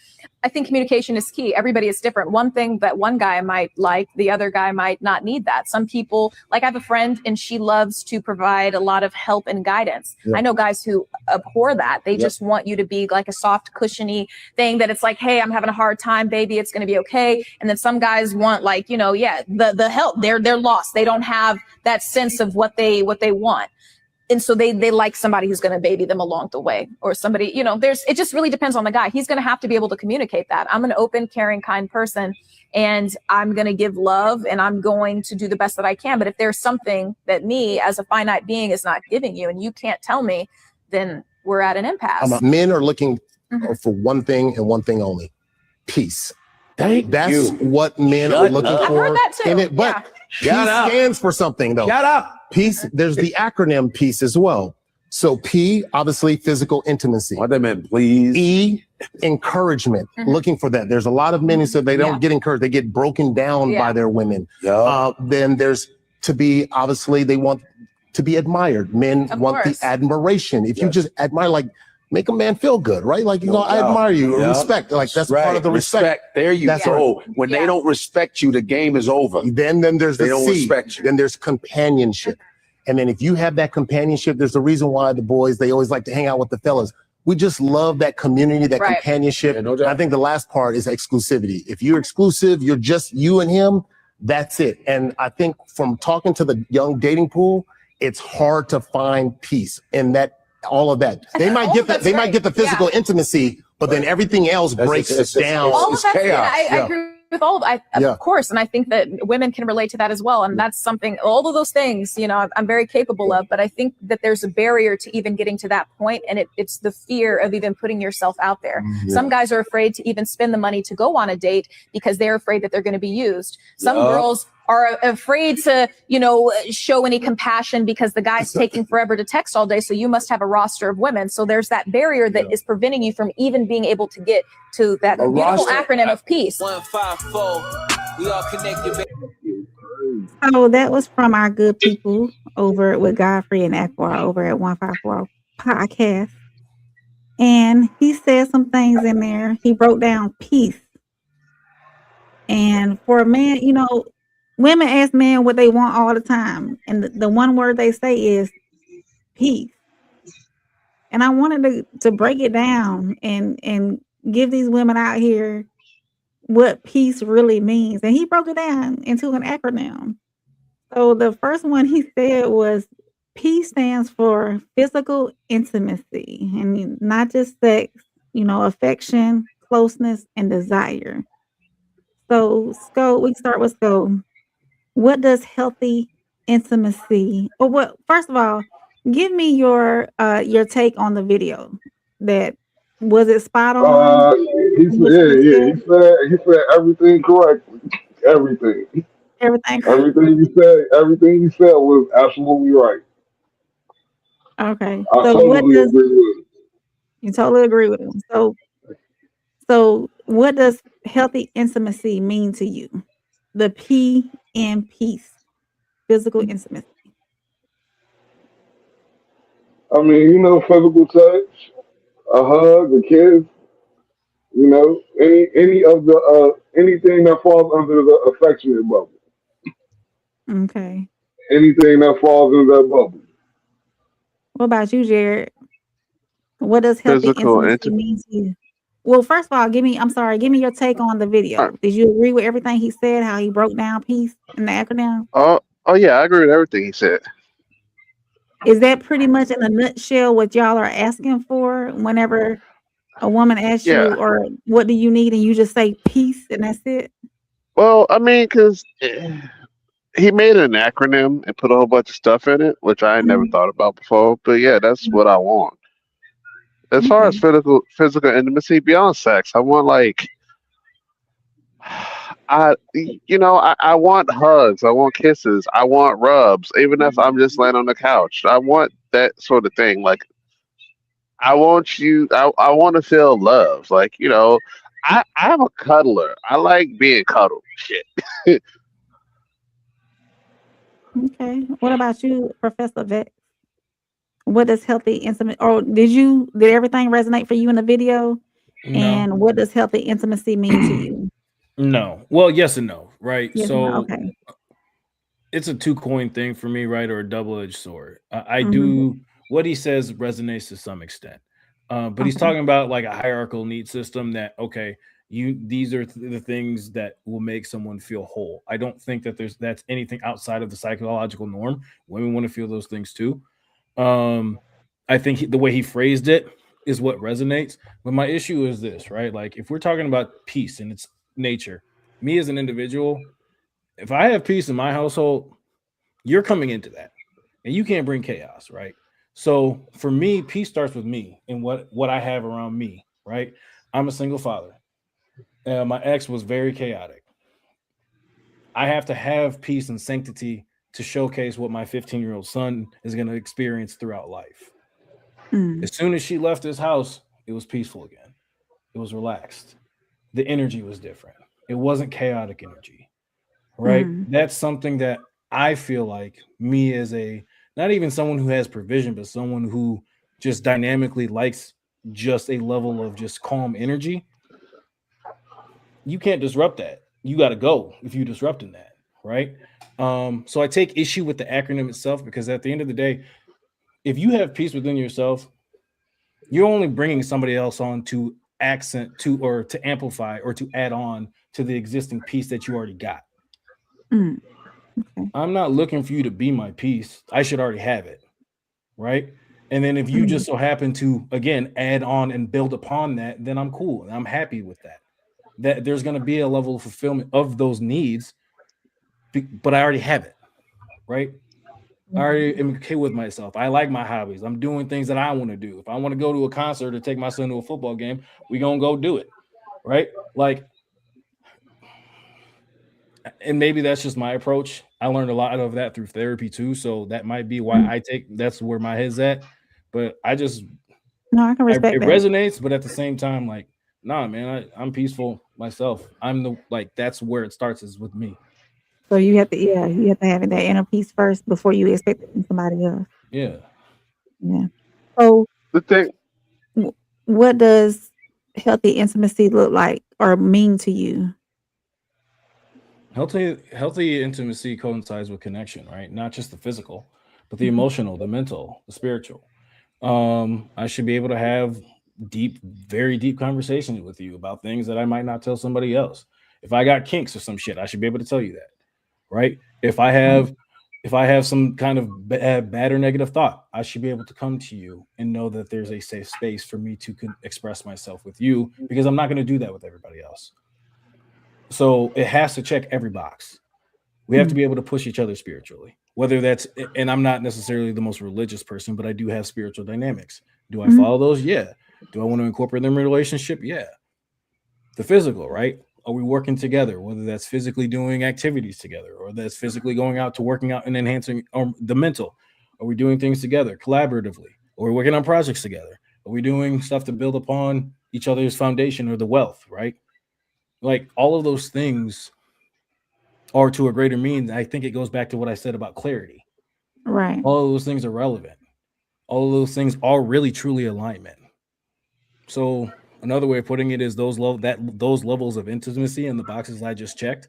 I think communication is key. Everybody is different. One thing that one guy might like, the other guy might not need that. Some people, like I have a friend and she loves to provide a lot of help and guidance. I know guys who abhor that. They just want you to be like a soft, cushiony thing that it's like, hey, I'm having a hard time, baby, it's going to be okay. And then some guys want like, the help. They're lost. They don't have that sense of what they want. And so they like somebody who's going to baby them along the way, or somebody, it just really depends on the guy. He's going to have to be able to communicate that. I'm an open, caring, kind person, and I'm going to give love and I'm going to do the best that I can. But if there's something that me as a finite being is not giving you and you can't tell me, then we're at an impasse. Men are looking for one thing and one thing only: peace. That's what men are looking for. I've heard that too. But peace stands for something, though. Shut up. Peace. There's the acronym peace as well. So P, obviously, physical intimacy. What they meant, please. E, encouragement. Looking for that. There's a lot of men who said they don't get encouraged. They get broken down by their women. Then there's to be, obviously, they want to be admired. Men want the admiration. If you just admire, like, make a man feel good, right? Like, I admire you, respect. Like, that's part of the respect. There you go. When they don't respect you, the game is over. Then there's they the don't C. respect you. Then there's companionship. And then if you have that companionship, there's a reason why the boys, they always like to hang out with the fellas. We just love that community, that companionship. I think the last part is exclusivity. If you're exclusive, you're just you and him, that's it. And I think from talking to the young dating pool, it's hard to find peace in that. All of that. They might get that. They might get the physical intimacy, but then everything else breaks down. All of that's chaos. I agree with all of of course. And I think that women can relate to that as well. And that's something, all of those things, I'm very capable of, but I think that there's a barrier to even getting to that point. And it's the fear of even putting yourself out there. Some guys are afraid to even spend the money to go on a date because they're afraid that they're going to be used. Some girls are afraid to, show any compassion because the guy's taking forever to text all day. So you must have a roster of women. So there's that barrier that is preventing you from even being able to get to that beautiful acronym of peace. 154. We all connected. So that was from our good people over with Godfrey and Akbar over at 154 podcast. And he said some things in there. He broke down peace. And for a man, women ask men what they want all the time. And the one word they say is peace. And I wanted to break it down and give these women out here what peace really means, and he broke it down into an acronym. So the first one he said was peace stands for physical intimacy, and not just sex, affection, closeness, and desire. So, Scope, we start with Scope. What does healthy intimacy, or what, first of all, give me your take on the video. That was it spot on? Uh, he said, What yeah, you yeah. said? He said everything correctly. Everything, Everything. everything you said was absolutely right. Okay. I So what totally does agree with it. you totally agree with him? So what does healthy intimacy mean to you? The P in peace, physical intimacy. I mean, physical touch, a hug, a kiss, any of the anything that falls under the affectionate bubble, Okay. anything that falls in that bubble. What about you, Jared? What does healthy Physical intimacy intimacy. mean to you? Well, first of all, give me your take on the video. Did you agree with everything he said, how he broke down peace in the acronym? Oh yeah, I agree with everything he said. Is that pretty much in a nutshell what y'all are asking for whenever a woman asks Yeah. you, or what do you need, and you just say peace and that's it? Well, I mean, because he made an acronym and put a whole bunch of stuff in it, which I had never Mhm. thought about before. But yeah, that's what I want. As far as Okay. physical intimacy beyond sex, I want like I want hugs, I want kisses, I want rubs, even if I'm just laying on the couch. I want that sort of thing. Like I want to feel love. Like, I'm a cuddler. I like being cuddled. Shit. Okay. What about you, Professor Vet? What does healthy intimate, or did everything resonate for you in the video? No, And what does healthy intimacy mean to you? no. Well, yes and no, right? Yes and no. So Okay. it's a two-coin thing for me, right? Or a double-edged sword. I Mhm. do what he says resonates to some extent. But he's Okay. talking about like a hierarchical need system that, okay, these are the things that will make someone feel whole. I don't think that that's anything outside of the psychological norm. Women want to feel those things too. Um, I think the way he phrased it is what resonates. But my issue is this, right? Like if we're talking about peace and its nature, me as an individual, if I have peace in my household, you're coming into that, and you can't bring chaos, right? So for me, peace starts with me and what I have around me, right? I'm a single father. My ex was very chaotic. I have to have peace and sanctity to showcase what my 15-year-old son is going to experience throughout life. Mm, As soon as she left this house, it was peaceful again. It was relaxed. The energy was different. It wasn't chaotic energy, right? mm, That's something that I feel like me as a not even someone who has provision, but someone who just dynamically likes just a level of just calm energy. You can't disrupt that. You got to go if you're disrupting that, right? So I take issue with the acronym itself because at the end of the day, if you have peace within yourself, you're only bringing somebody else on to accent to or to amplify or to add on to the existing piece that you already got. mm. Okay. I'm not looking for you to be my piece. I should already have it, right? And then if you Mm, just so happen to again add on and build upon that, then I'm cool. I'm happy with that. That there's going to be a level of fulfillment of those needs, but I already have it, right? I already am okay with myself. I like my hobbies. I'm doing things that I want to do. If I want to go to a concert or take my son to a football game, we gonna go do it, right? Like, and maybe that's just my approach. I learned a lot of that through therapy too, so that might be why mm. that's where my head's at. But No, I can respect it that. resonates, but at the same time, like, nah, man, I'm peaceful myself. I'm the like that's where it starts is with me. So you have to have that inner peace first before you expect it from somebody else. Yeah. Yeah. So The thing, w what does healthy intimacy look like or mean to you? Healthy intimacy coincides with connection, right? Not just the physical, but the Mhm. emotional, the mental, the spiritual. I should be able to have very deep conversations with you about things that I might not tell somebody else. If I got kinks or some shit, I should be able to tell you that, right? If I have some kind of bad or negative thought, I should be able to come to you and know that there's a safe space for me to express myself with you, because I'm not going to do that with everybody else. So it has to check every box. We have to be able to push each other spiritually, whether that's, and I'm not necessarily the most religious person, but I do have spiritual dynamics. Do I follow those? Yeah. Do I want to incorporate them in a relationship? Yeah. The physical, right? Are we working together? Whether that's physically doing activities together, or that's physically going out to working out and enhancing the mental. Are we doing things together collaboratively? Are we working on projects together? Are we doing stuff to build upon each other's foundation or the wealth, right? Like all of those things are to a greater mean. I think it goes back to what I said about clarity. Right. All of those things are relevant. All of those things are really truly alignment. So another way of putting it is those levels of intimacy and the boxes I just checked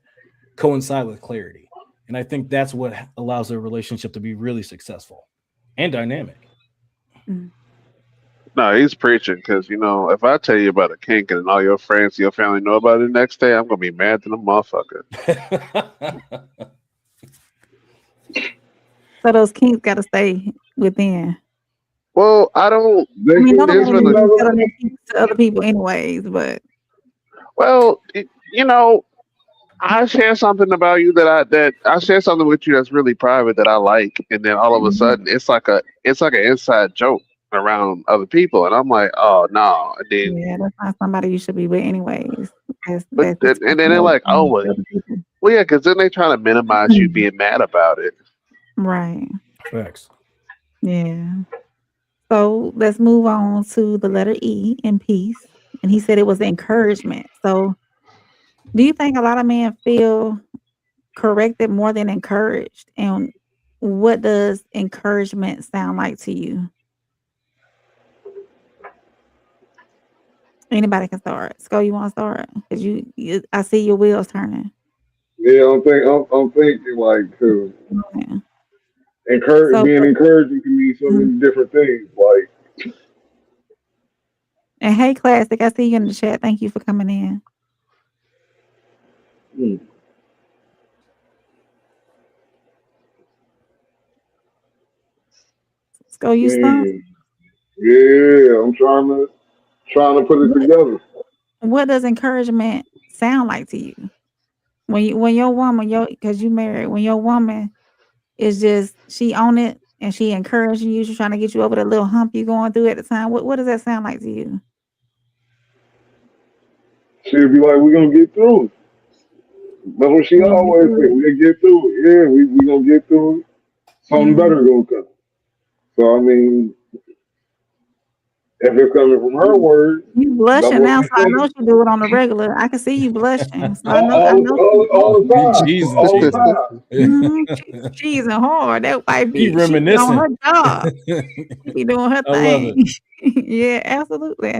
coincide with clarity. And I think that's what allows a relationship to be really successful and dynamic. No, he's preaching because, you know, if I tell you about a kink and all your friends, your family know about it the next day, I'm going to be mad to the motherfucker. So those kinks got to stay within. Well, I don't. I mean, nobody telling their kinks to other people anyways, but. Well, you know, I share something about you that I share something with you that's really private that I like, and then all of a sudden it's like an inside joke around other people, and I'm like, oh no. And then, yeah, that's not somebody you should be with anyways. And then they're like, oh well, yeah, because then they trying to minimize you being mad about it. Right. Facts. Yeah. So let's move on to the letter E in peace. And he said it was encouragement. So do you think a lot of men feel corrected more than encouraged? And what does encouragement sound like to you? Anybody can start. Sko, you want to start? Because I see your wheels turning. Yeah, I'm thinking like, cause being encouraging can mean so many different things. Like, and hey, Classic, I see you in the chat. Thank you for coming in. Sko, you stumped? Yeah, I'm trying to put it together. What does encouragement sound like to you? When your woman, because you married, when your woman is just, she on it and she encouraging you, she's trying to get you over the little hump you're going through at the time. What does that sound like to you? She'll be like, we're going to get through it. That's what she always say. We're going to get through it. Yeah, we're going to get through it. Something better going to come. So, I mean, if it's coming from her words. You blushing now, so I know she do it on the regular. I can see you blushing. So I know all the time. She's hard. That white be bitch. reminiscing. She on her job. She be doing her thing. Yeah, absolutely.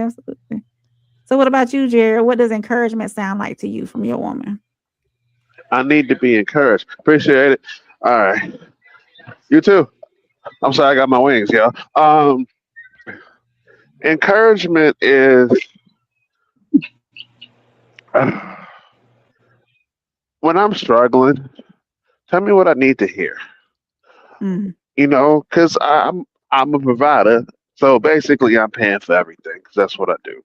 So what about you, Jared? What does encouragement sound like to you from your woman? I need to be encouraged. Appreciate it. All right. You too. I'm sorry I got my wings, y'all. Encouragement is when I'm struggling, tell me what I need to hear. You know, because I'm a provider, so basically I'm paying for everything because that's what I do.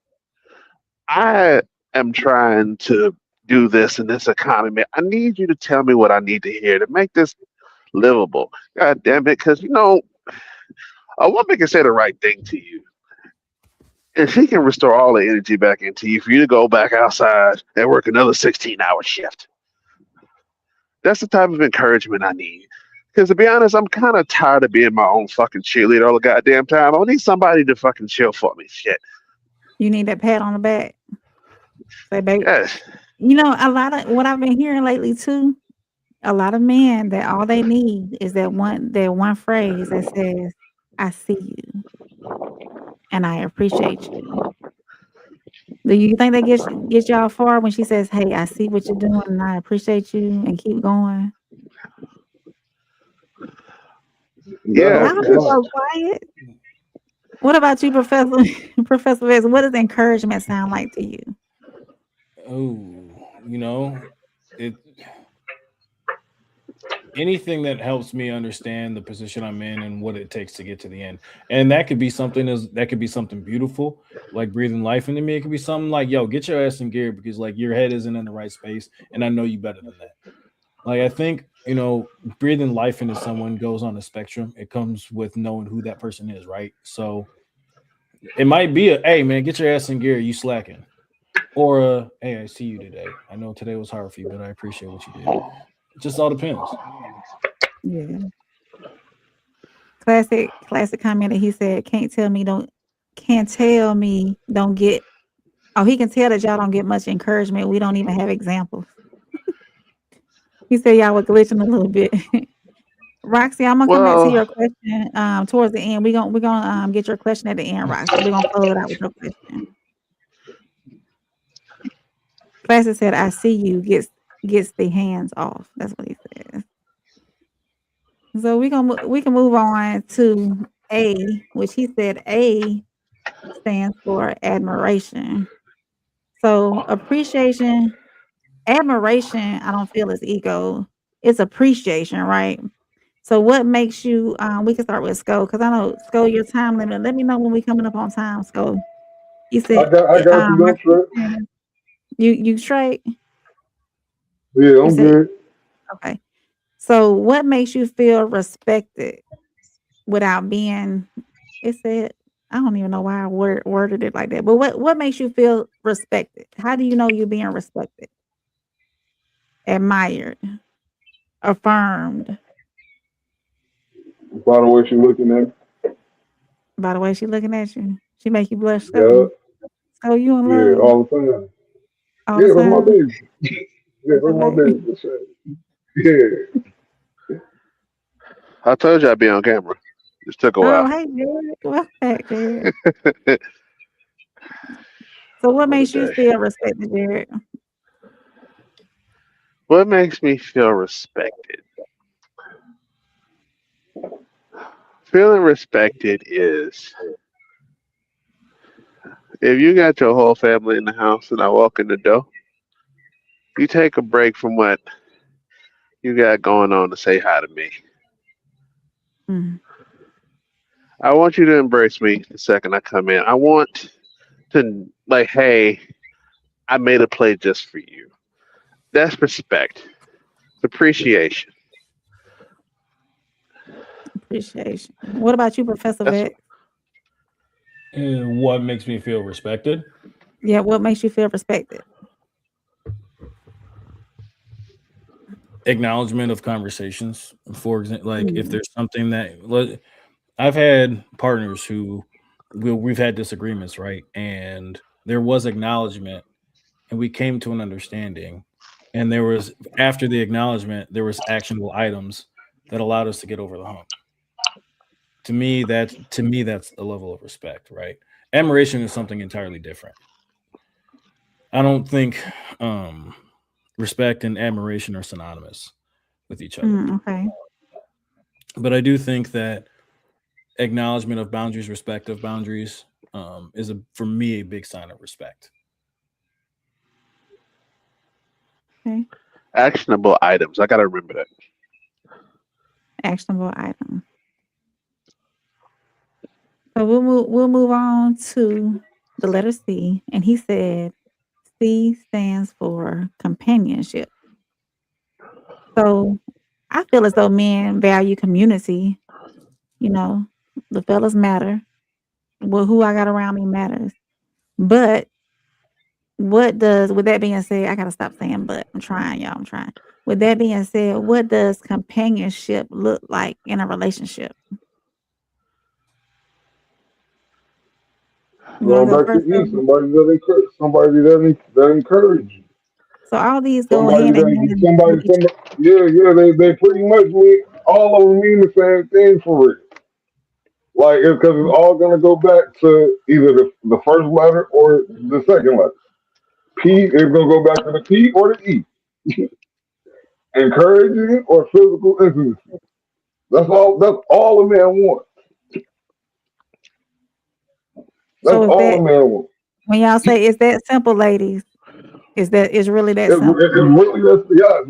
I am trying to do this in this economy. I need you to tell me what I need to hear to make this livable. God damn it, because you know, a woman can say the right thing to you. And she can restore all the energy back into you for you to go back outside and work another 16-hour shift. That's the type of encouragement I need. Because to be honest, I'm kind of tired of being my own fucking cheerleader all the goddamn time. I need somebody to fucking chill for me. Shit. You need that pat on the back. Say, baby. Yes. You know, a lot of what I've been hearing lately too, a lot of men that all they need is that one phrase that says, I see you. And I appreciate you. Do you think that gets y'all far when she says, hey, I see what you're doing and I appreciate you and keep going? Yeah. Y'all be so quiet. What about you, Professor Professor Vez? What does encouragement sound like to you? Oh, it anything that helps me understand the position I'm in and what it takes to get to the end. And that could be something beautiful, like breathing life into me. It could be something like, yo, get your ass in gear because like your head isn't in the right space, and I know you better than that. Like I think, breathing life into someone goes on a spectrum. It comes with knowing who that person is, right? So it might be a hey man, get your ass in gear, you slacking. Or hey, I see you today. I know today was hard for you, but I appreciate what you did. It just all depends. Yeah. Classic comment that he said, can't tell me don't get he can tell that y'all don't get much encouragement. We don't even have examples. He said y'all were glitching a little bit. Roxy, I'm gonna come back to Well, your question towards the end. We're gonna get your question at the end, Roxy. We're gonna close it out with your question. Classic said, I see you gets the hands off. That's what he says. So we can move on to A, which he said A stands for admiration. So admiration, I don't feel is ego. It's appreciation, right? So what makes you we can start with Sko, because I know Sko, your time limit. Let me know when we coming up on time, Sko. You I said got you. my Don't trip. question, you straight? Yeah, You I'm said good. okay. So what makes you feel respected without being it said I don't even know why I worded it like that. But what makes you feel respected? How do you know you're being respected, admired, affirmed By the way, she looking at me. by the way she looking at you? She make you blush Yeah, so. So you in yeah, love all the time. all the Yeah, that's my time? baby. Yeah, That's that's your my baby. baby. For sure. Yeah. I told you I'd be on camera. Just took a Oh, while. hey, Jared. Welcome back, Jared. So what What a makes you day. feel respected, Jared? What makes me feel respected? Feeling respected is if you got your whole family in the house and I walk in the door, you take a break from what you got going on to say hi to me. Mm, I want you to embrace me the second I come in. I want to like, hey, I made a play just for you. That's respect. It's appreciation. appreciation. What about you, Professor That's Vet? And what makes me feel respected? Yeah, what makes you feel respected? Acknowledgement of conversations. For example, like if Mm, there's something I've had partners who we've had disagreements, right? And there was acknowledgement and we came to an understanding. And there was after the acknowledgement, there was actionable items that allowed us to get over the hump. To me that's a level of respect, right? Admiration is something entirely different. I don't think um respect and admiration are synonymous with each other. okay. But I do think that acknowledgement of boundaries, respect of boundaries, is for me a big sign of respect. Okay. actionable items. I gotta remember that. Actionable item. So we'll move on to the letter C. And he said C stands for companionship. So I feel as though men value community, you know, the fellas matter. Well, who I got around me matters. But with that being said, I gotta stop saying but. I'm trying, y'all. I'm trying. With that being said, what does companionship look like in a relationship? You want Going to go back to first? E, Phil? somebody that encourage you. So all these go Somebody hand in that hand with somebody each somebody yeah, yeah, they pretty much mean all of them mean the same thing for real. Like it's because it's all gonna go back to either the first letter or the second letter. P is gonna go back to the P or the E. Encouraging or physical intimacy. That's all a man wants. That's So is all that a man wants. when y'all say it's that simple, ladies? Is really that It's simple? really that's yeah.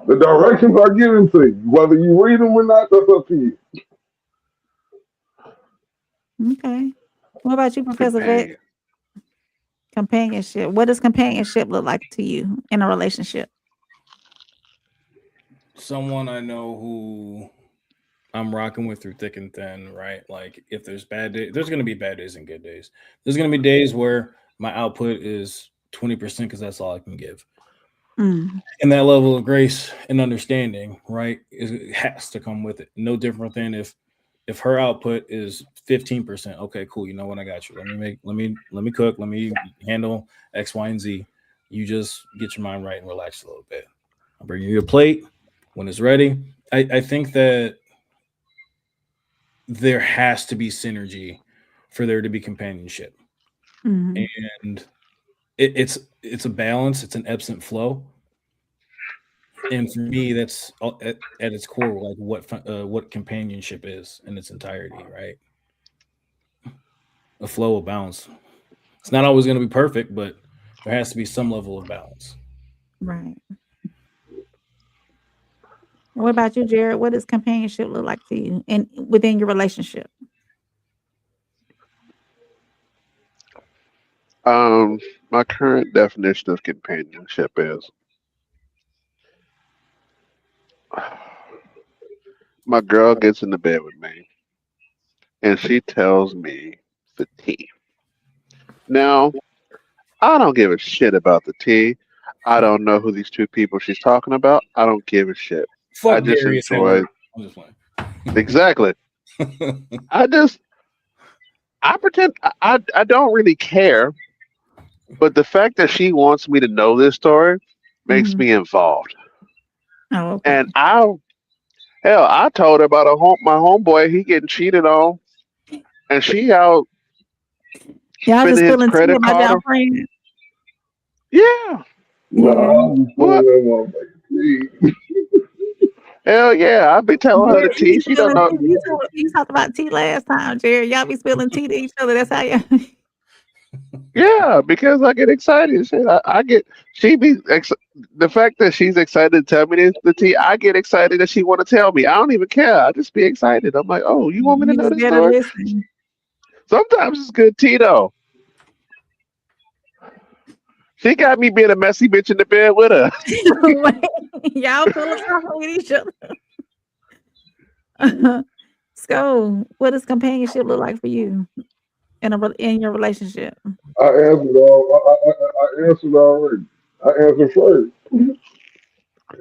The directions are given to you, whether you read them or not. That's up to you. Okay. What about you, Professor Vic? Companion. Companionship. What does companionship look like to you in a relationship? Someone I know who I'm rocking with through thick and thin, right? Like if there's bad days, there's gonna be bad days and good days. There's gonna be days where my output is 20% because that's all I can give. Mm. And that level of grace and understanding, right, it has to come with it. No different than if her output is 15%. Okay, cool. You know what? I got you. Let me cook. Let me handle X, Y, and Z. You just get your mind right and relax a little bit. I'll bring you your plate when it's ready. I think that there has to be synergy for there to be companionship. Mm. And it's a balance, it's an absent flow. And for me, that's at its core, like what companionship is in its entirety, right? A flow of balance. It's not always going to be perfect, but there has to be some level of balance. Right. What about you, Jared? What does companionship look like to you and within your relationship? My current definition of companionship is my girl gets in the bed with me and she tells me the tea. Now, I don't give a shit about the tea. I don't know who these two people she's talking about. I don't give a shit. I Fuck just Darius Hiller. enjoy I'm just playing. exactly. I just I pretend I don't really care, but the fact that she wants me to know this story makes Mhm. me involved. Oh, okay. And I told her about my homeboy, he getting cheated on, and she out Y'all just spending his spilling tea credit about card. y'all friends? Yeah. Yeah. Nah, I'm just What? playing that motherfucker. Please. Hell yeah. I be telling her the Jared, you be tea. She don't spilling know. tea. You talked about tea last time, Jared. Y'all be spilling tea to each other. That's how y'all. Yeah, because I get excited. Shit, I get the fact that she's excited to tell me the tea. I get excited that she want to tell me. I don't even care. I just be excited. I'm like, oh, you want me to You know just this better story? listen. Sometimes it's good tea though. She got me being a messy bitch in the bed with her. Wait, y'all philosophical with each other. So, what does companionship look like for you in your relationship? I answered I answered already. I answered first.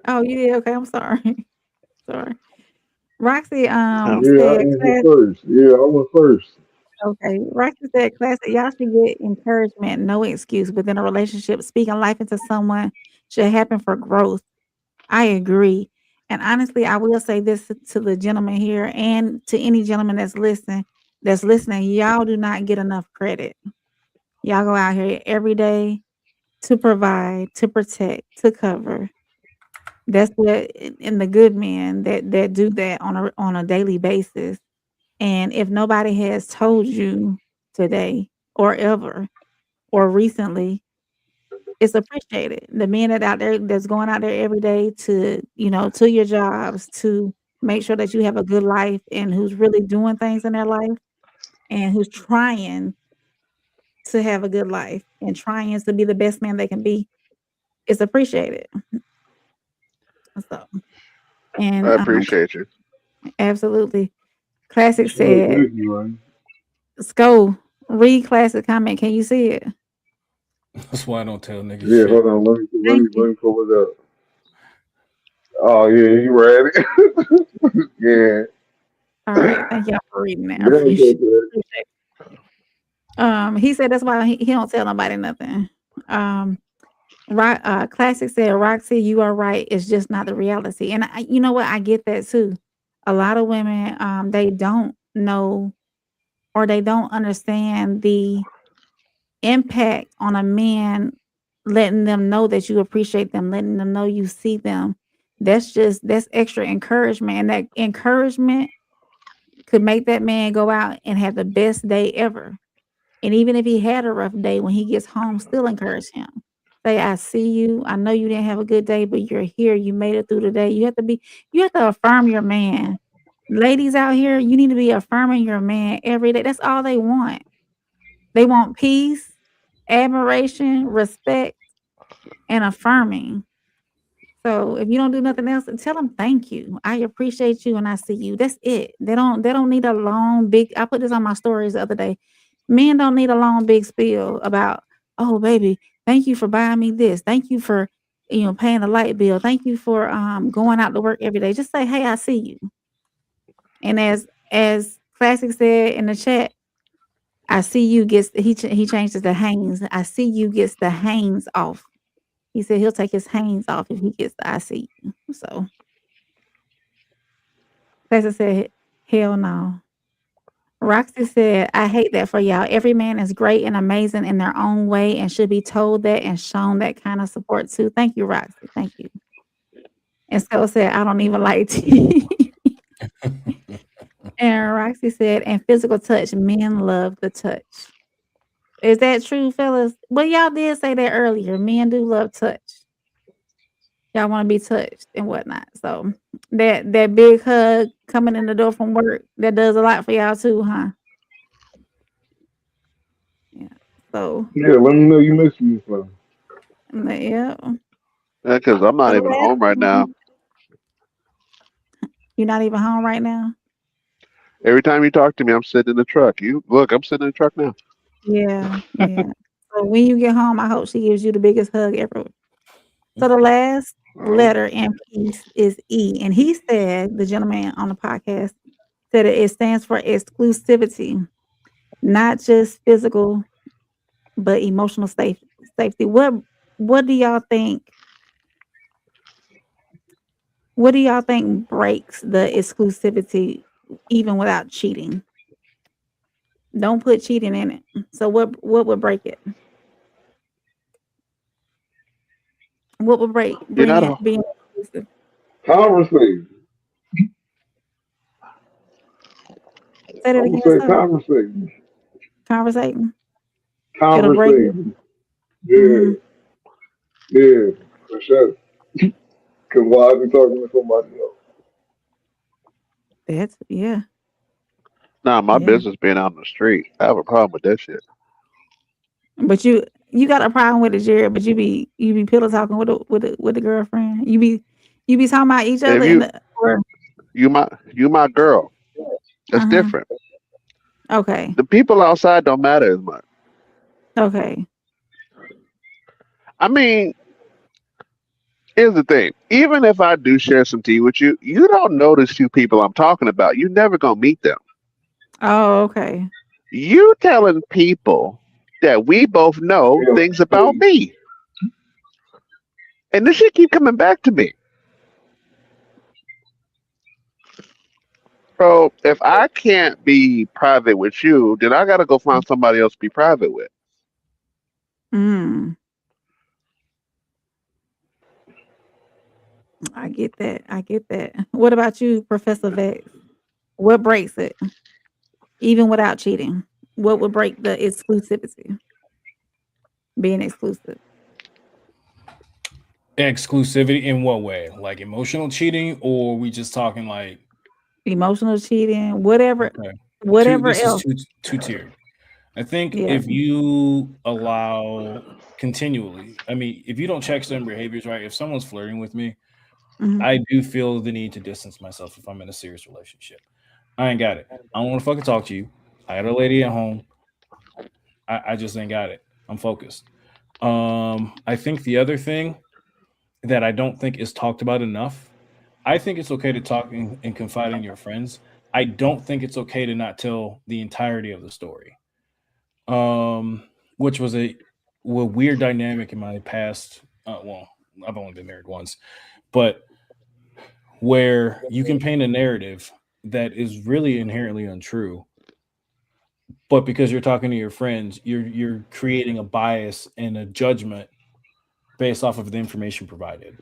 Oh, you did? Okay, I'm sorry. Sorry. Roxy Oh, Yeah, I said answered class first. Yeah, I went first. okay. Roxy said classic, y'all should get encouragement, no excuse within a relationship. Speaking life into someone should happen for growth. I agree. And honestly, I will say this to the gentleman here and to any gentleman that's listening, y'all do not get enough credit. Y'all go out here every day to provide, to protect, to cover. That's what and the good men that do that on a daily basis. And if nobody has told you today or ever or recently, it's appreciated. The men that out there that's going out there every day to, to your jobs to make sure that you have a good life and who's really doing things in their life and who's trying to have a good life and trying to be the best man they can be, it's appreciated. So, and I appreciate you. absolutely. Classic Oh, said, thank you, man. "Go read classic comment. Can you see it? That's why I don't tell niggas Yeah, shit. hold on. Thank you. Let me pull it up. Oh yeah, you ready? Yeah. All right. Thank y'all for reading that. I Then I appreciate said that. it. He said that's why he don't tell nobody nothing. Classic said, Roxy, you are right. It's just not the reality. And you know what? I get that too. A lot of women, they don't know or they don't understand the impact on a man letting them know that you appreciate them, letting them know you see them. That's extra encouragement. And that encouragement could make that man go out and have the best day ever. And even if he had a rough day, when he gets home, still encourage him. Say, I see you. I know you didn't have a good day, but you're here. You made it through the day. You have to affirm your man. Ladies out here, you need to be affirming your man every day. That's all they want. They want peace, admiration, respect, and affirming. So if you don't do nothing else, tell them thank you. I appreciate you and I see you. That's it. They don't need a long big. I put this on my stories the other day. Men don't need a long big spiel about, oh baby, thank you for buying me this. Thank you for paying the light bill. Thank you for going out to work every day. Just say, hey, I see you. And as Classic said in the chat, I see you gets he changed it to hangs. I see you gets the hangs off. He said he'll take his hangs off if he gets the I see you. So Classic said, hell no. Roxy said, I hate that for y'all. Every man is great and amazing in their own way and should be told that and shown that kind of support too. Thank you, Roxy. Thank you. And Scott said, I don't even like tea. And Roxy said, and physical touch. Men love the touch. Is that true, fellas? Well, y'all did say that earlier. Men do love touch. Y'all want to be touched and whatnot. So that big hug coming in the door from work, that does a lot for y'all too, huh? Yeah. So Yeah, let me know you miss me, son. yeah. Yeah, because I'm not even home right now. You're not even home right now? Every time you talk to me, I'm sitting in the truck. I'm sitting in the truck now. Yeah. So when you get home, I hope she gives you the biggest hug ever. So the last letter in peace is E. And he said, the gentleman on the podcast said it stands for exclusivity, not just physical, but emotional safety. What do y'all think? What do y'all think breaks the exclusivity even without cheating? Don't put cheating in it. So what would break it? What would bring it being exclusive? Conversation. Say that I'm again, gonna say sir. conversation. Conversating. It'll break it. Conversation. Yeah, yeah, for sure. Cause why I be talking to somebody else? That's yeah. Nah, my Yeah. business being out in the street. I have a problem with that shit. But you got a problem with it, Jared, but you be pillow talking with the girlfriend. You be talking about each other If or you my girl, that's different. Okay. The people outside don't matter as much. Okay. I mean, here's the thing. Even if I do share some tea with you, you don't know these two people I'm talking about. You're never gonna meet them. Oh, okay. You telling people that we both know Yeah, things about me. And this shit keep coming back to me. Bro, if I can't be private with you, then I gotta go find somebody else to be private with. Mm. I get that. What about you, Professor Vex? What breaks it? Even without cheating. What would break the exclusivity? Being exclusive. Exclusivity in what way? Like emotional cheating, or are we just talking like Emotional cheating, whatever okay. This else. is two tiered. I think Yeah. if you allow continually, I mean, if you don't check certain behaviors, right? If someone's flirting with me, Mhm. I do feel the need to distance myself if I'm in a serious relationship. I ain't got it. I don't want to fucking talk to you. I got a lady at home. I just ain't got it. I'm focused. I think the other thing that I don't think is talked about enough, I think it's okay to talk and confide in your friends. I don't think it's okay to not tell the entirety of the story. Which was a weird dynamic in my past. Well, I've only been married once, but where you can paint a narrative that is really inherently untrue, but because you're talking to your friends, you're creating a bias and a judgment based off of the information provided.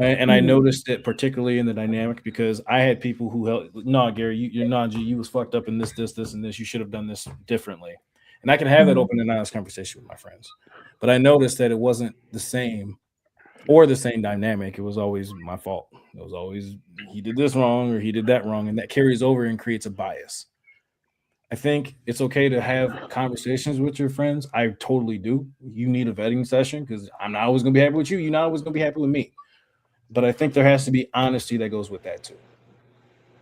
And I noticed it particularly in the dynamic because I had people who held, no, Gary, you're not, you was fucked up in this, and this. You should have done this differently. And I can have that open and honest conversation with my friends. But I noticed that it wasn't the same or the same dynamic. It was always my fault. It was always he did this wrong or he did that wrong. And that carries over and creates a bias. I think it's okay to have conversations with your friends. I totally do. You need a vetting session because I'm not always going to be happy with you. You're not always going to be happy with me. But I think there has to be honesty that goes with that too.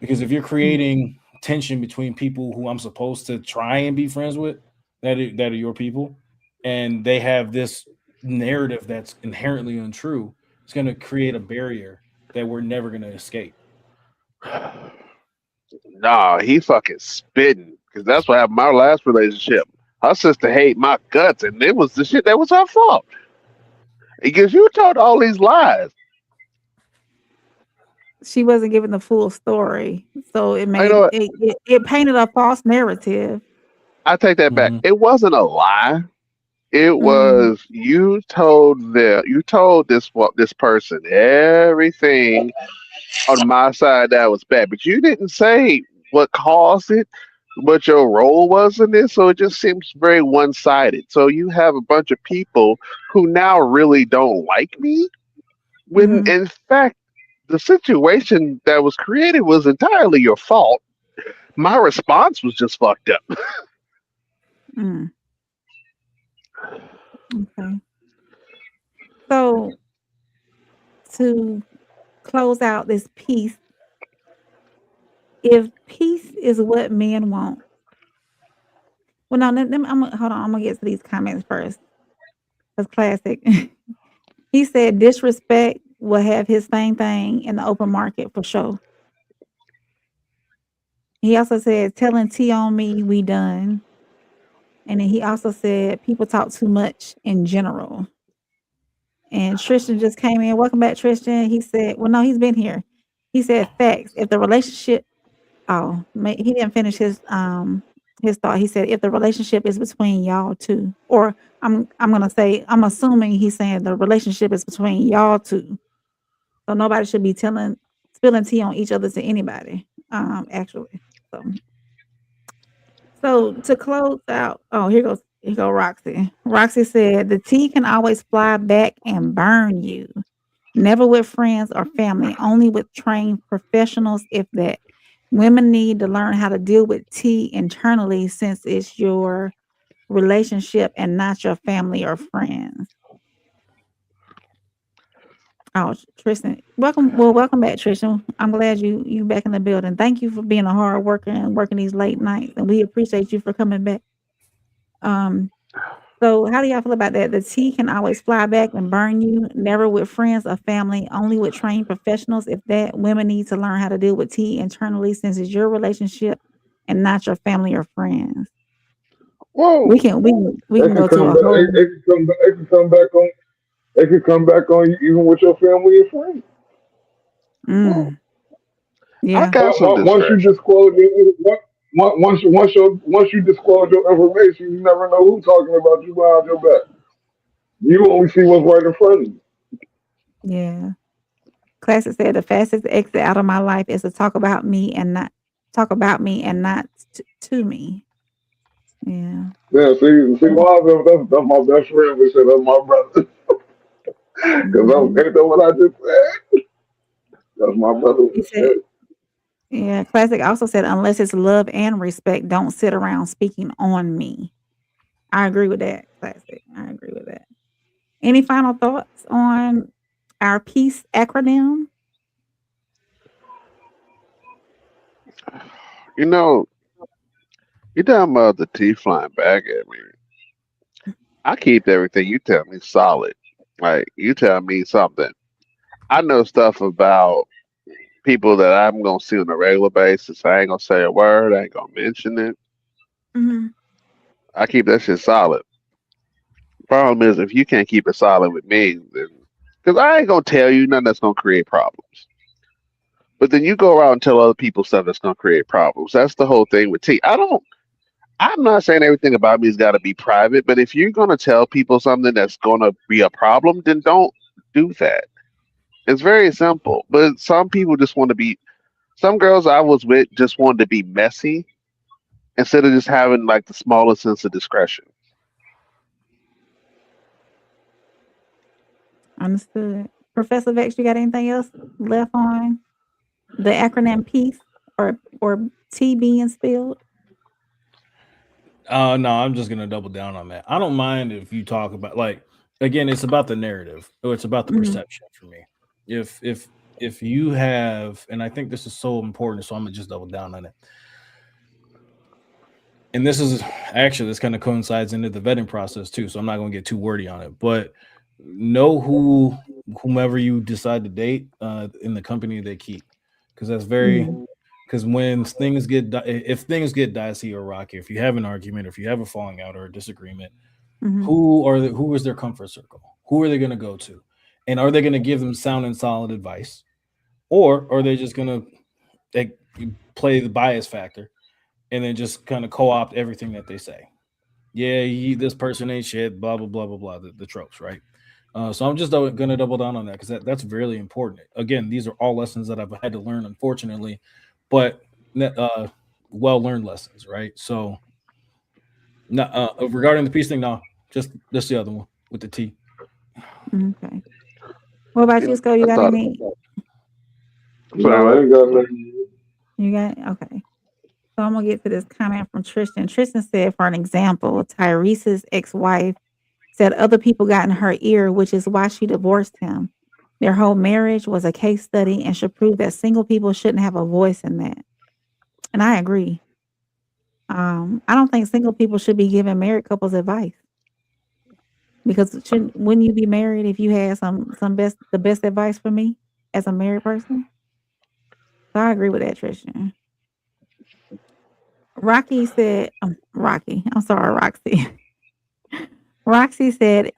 Because if you're creating tension between people who I'm supposed to try and be friends with, that are your people, and they have this narrative that's inherently untrue, it's going to create a barrier that we're never going to escape. Nah, he fucking spitting. Because that's what happened in my last relationship. Her sister hate my guts, and it was the shit that was her fault. Because you told all these lies. She wasn't giving the full story, so it You made know what? it painted a false narrative. I take that back. Mhm. It wasn't a lie. It Mm, was you told this person everything on my side that was bad, but you didn't say what caused it, what your role was in this. So it just seems very one sided. So you have a bunch of people who now really don't like me when mhm, in fact the situation that was created was entirely your fault. My response was just fucked up. mm, okay. So to close out this piece, if peace is what men want, well, no, hold on. I'm gonna get to these comments first. That's classic. He said disrespect will have his same thing in the open market for sure. He also said telling T on me, we done. And then he also said people talk too much in general. And Tristan just came in. Welcome back, Tristan. He said, well, no, he's been here. He said facts. If the relationship, he didn't finish his thought. He said if the relationship is between y'all two, or I'm gonna say, I'm assuming he's saying the relationship is between y'all two. So nobody should be spilling tea on each other to anybody. Actually. So to close out, here goes Roxy. Roxy said the tea can always fly back and burn you. Never with friends or family, only with trained professionals, if that. Women need to learn how to deal with tea internally since it's your relationship and not your family or friends. Oh, Tristan, welcome. Well, welcome back, Tristan. I'm glad you back in the building. Thank you for being a hard worker and working these late nights, and we appreciate you for coming back. So how do y'all feel about that? The tea can always fly back and burn you. Never with friends or family, only with trained professionals. If that, women need to learn how to deal with tea internally, since it's your relationship and not your family or friends. Whoa. We can It go can to come a back. whole. It can come back on. It can come back on you even with your family and friends. Mm, I yeah. got some Once you distraction. disclose once you disclose your information, you never know who's talking about you behind your back. You only see what's right in front of you. Yeah. Classic said the fastest exit out of my life is to talk about me and not to me. Yeah. Yeah, see, that's my best friend. We said that's my brother. Because Mhm. ain't that what I just said? That's my brother. He said, yeah, Classic also said, unless it's love and respect, don't sit around speaking on me. I agree with that, Classic. I agree with that. Any final thoughts on our peace acronym? You know, you talking about the teeth flying back at me. I keep everything you tell me solid. Like you tell me something. I know stuff about people that I'm gonna see on a regular basis. I ain't gonna say a word. I ain't gonna mention it. Mhm. I keep that shit solid. Problem is, if you can't keep it solid with me, then because I ain't gonna tell you nothing that's gonna create problems. But then you go around and tell other people stuff that's gonna create problems. That's the whole thing with T. I'm not saying everything about me's got to be private, but if you're gonna tell people something that's gonna be a problem, then don't do that. It's very simple. But some people just want to be. Some girls I was with just wanted to be messy instead of just having like the smallest sense of discretion. Understood. Professor Vex, you got anything else left on the acronym piece or tea being spilled? No, I'm just gonna double down on that. I don't mind if you talk about like again, it's about the narrative or it's about the perception for me. If you have, and I think this is so important, so I'm gonna just double down on it. And this is actually this kind of coincides into the vetting process too, so I'm not gonna get too wordy on it, but know whomever you decide to date in the company they keep, because that's very because when things get if things get dicey or rocky, if you have an argument, if you have a falling out or a disagreement, who is their comfort circle? Who are they going to go to, and are they going to give them sound and solid advice, or are they just going to play the bias factor and then just kind of co-opt everything that they say? Yeah, this person ain't shit. Blah blah blah blah blah. The tropes, right? So I'm just going to double down on that because that's really important. Again, these are all lessons that I've had to learn, unfortunately, but well learned lessons, right? So, regarding the peace thing, no, just the other one with the T. Okay. What about you, Scott? You I got thought. any? No, I ain't got nothing. You got okay. So I'm gonna get to this comment from Tristan. Tristan said, for an example, Tyrese's ex-wife said other people got in her ear, which is why she divorced him. Their whole marriage was a case study and should prove that single people shouldn't have a voice in that. And I agree. I don't think single people should be giving married couples advice because wouldn't you be married if you had the best advice for me as a married person? So I agree with that, Tristan. Rocky said, Rocky, I'm sorry, Roxy. Roxy said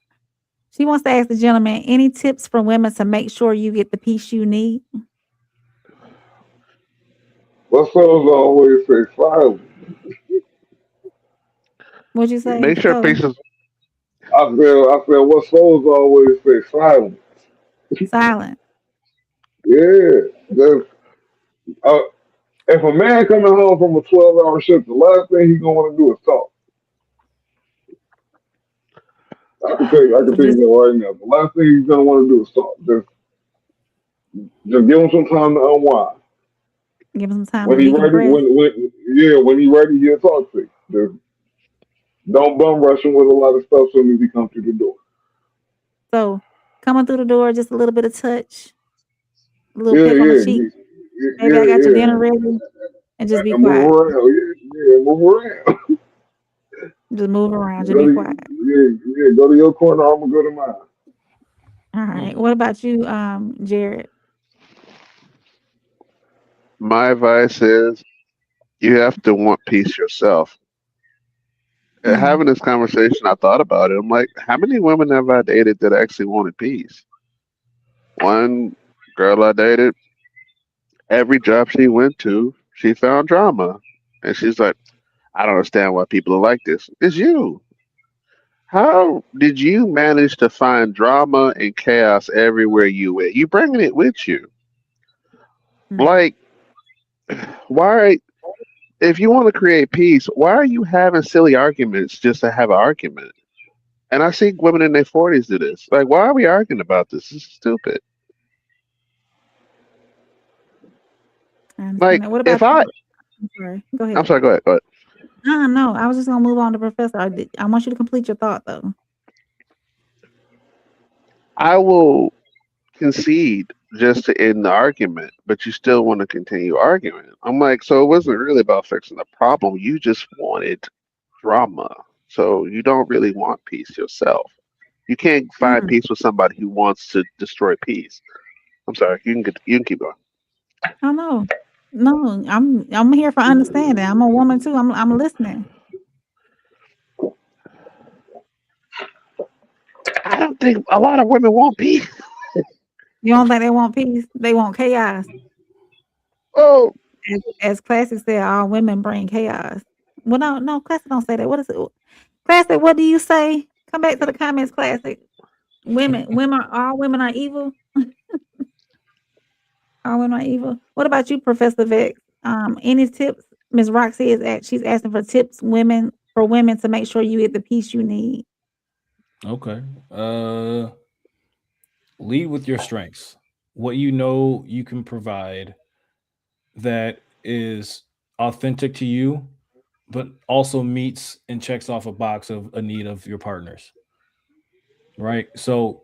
she wants to ask the gentleman, any tips for women to make sure you get the peace you need? What's those always say silent? What'd you say, Make sure Joey? peace is. I said, what souls always say silent? Silent. Yeah. Uh, if a man coming home from a 12-hour shift, the last thing he's gonna want to do is talk. I can So tell you just that right now. The last thing he's gonna want to do is talk. Just give him some time to unwind. give him some time to When he ready, decompress. when he ready, he'll talk to you. Just don't bum rush him with a lot of stuff as soon as he comes through the door. So coming through the door, just a little bit of touch, a little Yeah, peck on the yeah, cheek. yeah, Maybe I yeah, got your yeah. dinner ready, and just be And move quiet. around. Yeah, move around. Just move around. Just Go be to quiet. go to your corner. I'm gonna go to mine. All right. What about you, Jared? My advice is you have to want peace yourself. Mm, Having this conversation, I thought about it. I'm like, how many women have I dated that actually wanted peace? One girl I dated, every job she went to, she found drama. And she's like, I don't understand why people are like this. It's you. How did you manage to find drama and chaos everywhere you went? You bringing it with you. mm. Like, why? If you want to create peace, why are you having silly arguments just to have an argument? And I see women in their 40s do this. Like, why are we arguing about this? This is stupid. I understand Like, that. What if about I, you? I'm sorry. Go I'm ahead. sorry, go ahead, go ahead. No, I was just gonna move on to Professor. I want you to complete your thought though. I will concede just to end the argument, but you still want to continue arguing. I'm like, so it wasn't really about fixing the problem. You just wanted drama. So you don't really want peace yourself. You can't find Mm, peace with somebody who wants to destroy peace. I'm sorry. You can keep going. I know. No, I'm here for understanding. I'm a woman too. I'm listening. I don't think a lot of women want peace. You don't think they want peace? They want chaos. Oh, As Classic said, all women bring chaos. Well, no, Classic don't say that. What is it? Classic, what do you say? Come back to the comments, Classic. All women are evil. All women are evil. What about you, Professor Vex? Any tips? Miss Roxy she's asking for tips for women to make sure you get the peace you need. Okay. Lead with your strengths. What you know you can provide that is authentic to you, but also meets and checks off a box of a need of your partners. Right. So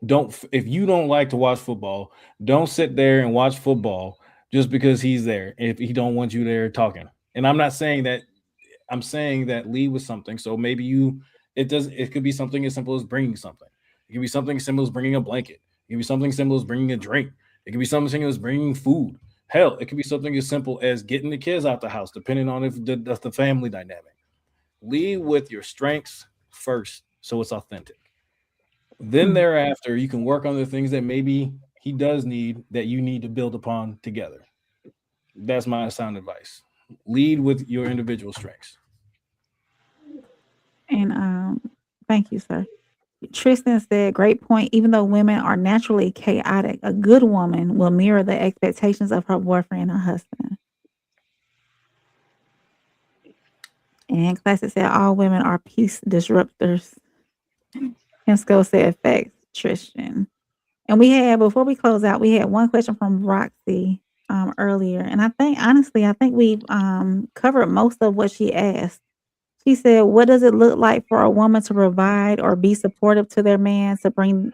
if you don't like to watch football, don't sit there and watch football just because he's there. If he don't want you there talking. And I'm not saying that, I'm saying that lead with something. So maybe it could be something as simple as bringing something. It can be something as simple as bringing a blanket. It can be something simple as bringing a drink. It can be something simple as bringing food. Hell, it could be something as simple as getting the kids out the house, depending on if the family dynamic. Lead with your strengths first, so it's authentic. Then Mm. thereafter, you can work on the things that maybe he does need that you need to build upon together. That's my sound advice. Lead with your individual strengths. And thank you, sir. Tristan said, great point. Even though women are naturally chaotic, a good woman will mirror the expectations of her boyfriend or husband. And Classic said, all women are peace disruptors. And Skull said, facts, Tristan. And before we close out, we had one question from Roxy earlier. And I think we've covered most of what she asked. She said, what does it look like for a woman to provide or be supportive to their man to bring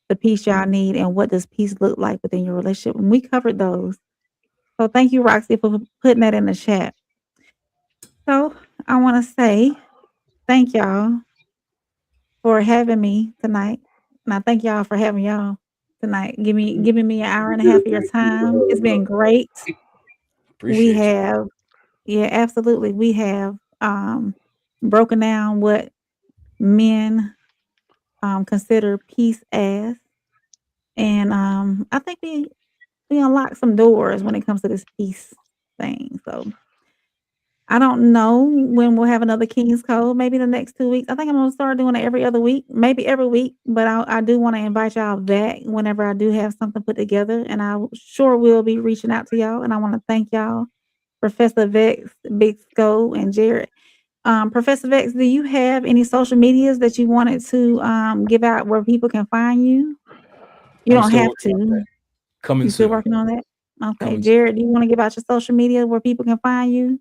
the peace y'all need? And what does peace look like within your relationship? And we covered those. So thank you, Roxy, for putting that in the chat. So I want to say thank y'all for having me tonight. And I thank y'all for having y'all tonight. Giving me an hour and a Yeah, half of your thank you for time. It's having been us. great. We Appreciate you. have, yeah, absolutely. We have broken down what men consider peace as. And I think we unlocked some doors when it comes to this peace thing. So I don't know when we'll have another King's Code. Maybe the next 2 weeks. I think I'm gonna start doing it every other week, maybe every week. But I do want to invite y'all back whenever I do have something put together, and I sure will be reaching out to y'all. And I want to thank y'all, Professor Vex, Big Skull, and Jared. Professor Vex, do you have any social medias that you wanted to give out where people can find you? You I'm don't still have working on that. to. Coming You still soon. working on that? Okay, Coming soon. Jared, do you want to give out your social media where people can find you?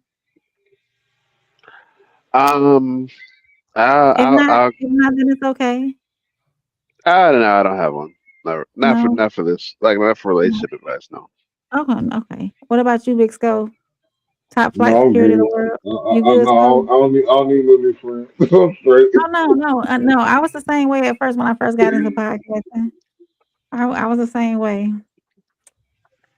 Um, If I, not, I, then it's okay. I don't know. I don't have one. Never. No. Not for this. Like not for No. relationship advice. No. Okay, okay. What about you, Big Skull? Top flight No, I'm security in the good. world. You I good, no, Skull? I don't need no new friends. I'm straight. Oh no. I was the same way at first when I first got into podcasting. I was the same way.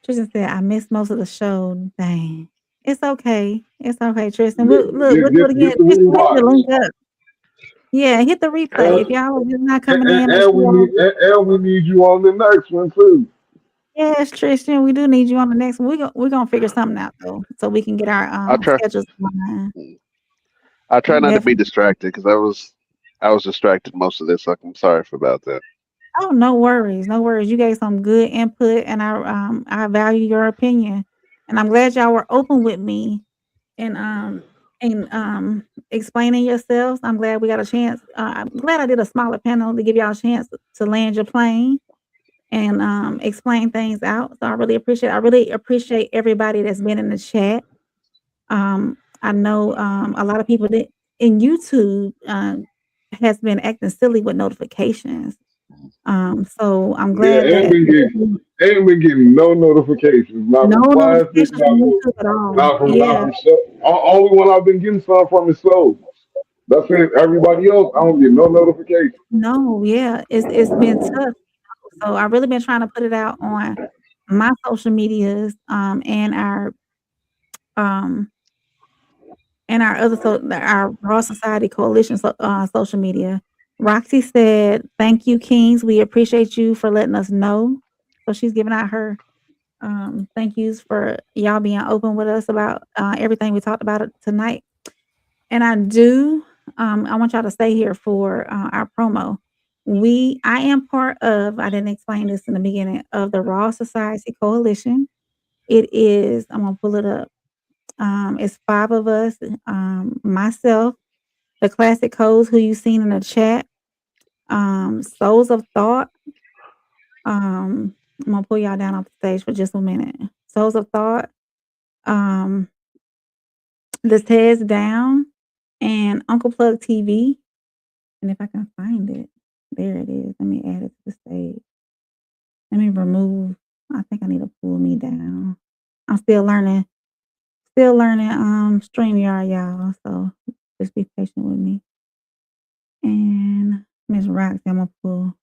Tristan said I missed most of the show. Dang. It's okay. It's okay, Tristan. We'll do it again. Get the Tristan, we need to rewatch. link up. Yeah, hit the replay. If And, y'all are just not coming in, make sure y'all. and we need you on the next one too. Yes, Tristan, we do need you on the next one. We're gonna figure something out though, so we can get our I try. schedules aligned. I try not to be Definitely. distracted because I was distracted most of this. Like, I'm sorry for about that. Oh, no worries, no worries. You gave some good input, and I value your opinion, and I'm glad y'all were open with me and explaining yourselves. I'm glad we got a chance. I'm glad I did a smaller panel to give y'all a chance to land your plane and explain things out. So I really appreciate. I really appreciate everybody that's been in the chat. I know a lot of people that in YouTube has been acting silly with notifications. So I'm Yeah, glad that ain't been getting no notifications, not no from Classic, notifications from YouTube at all. not Yeah, from so. Only one I've been getting some from is Soul. That's it. Everybody else, I don't get no notifications. no, yeah, it's been tough. So I really been trying to put it out on my social medias um and our our Raw Society Coalition social media. Roxy said, "Thank you, Kings. We appreciate you for letting us know." So she's giving out her thank yous for y'all being open with us about everything we talked about tonight. And I want y'all to stay here for our promo. I am part of, I didn't explain this in the beginning, of the Raw Society Coalition. It is, I'm gonna pull it up. It's 5 of us, myself, the classic codes who you seen in the chat, Souls of Thought. I'm gonna pull y'all down off the stage for just a minute. Souls of Thought, um, the Tez Down, and Uncle Plug TV. And if I can find it, there it is. Let me add it to the stage. Let me remove. I think I need to pull me down. I'm still learning StreamYard, y'all. So just be patient with me. And Miss Roxy, I'm gonna pull.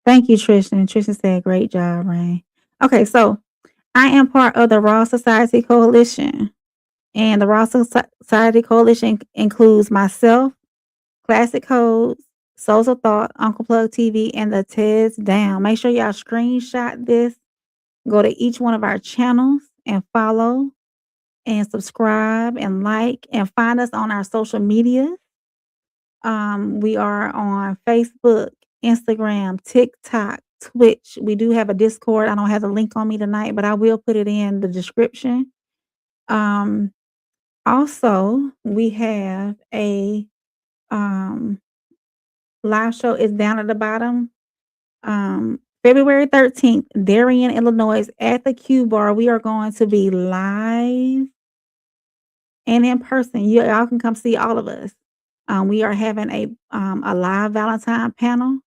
Thank you, Tristan. Tristan said, great job, Rain. Okay, so I am part of the Raw Society Coalition. And the Raw Society Coalition includes myself, Classic Codes, Souls of Thought, Uncle Plug TV, and the Tez Down. Make sure y'all screenshot this. Go to each one of our channels and follow and subscribe and like and find us on our social media. We are on Facebook, Instagram, TikTok, Twitch. We do have a Discord. I don't have the link on me tonight, but I will put it in the description. Also, we have a live show is down at the bottom. February 13th, Darien, Illinois, at the Q Bar. We are going to be live and in person. Y'all can come see all of us. We are having a live Valentine panel,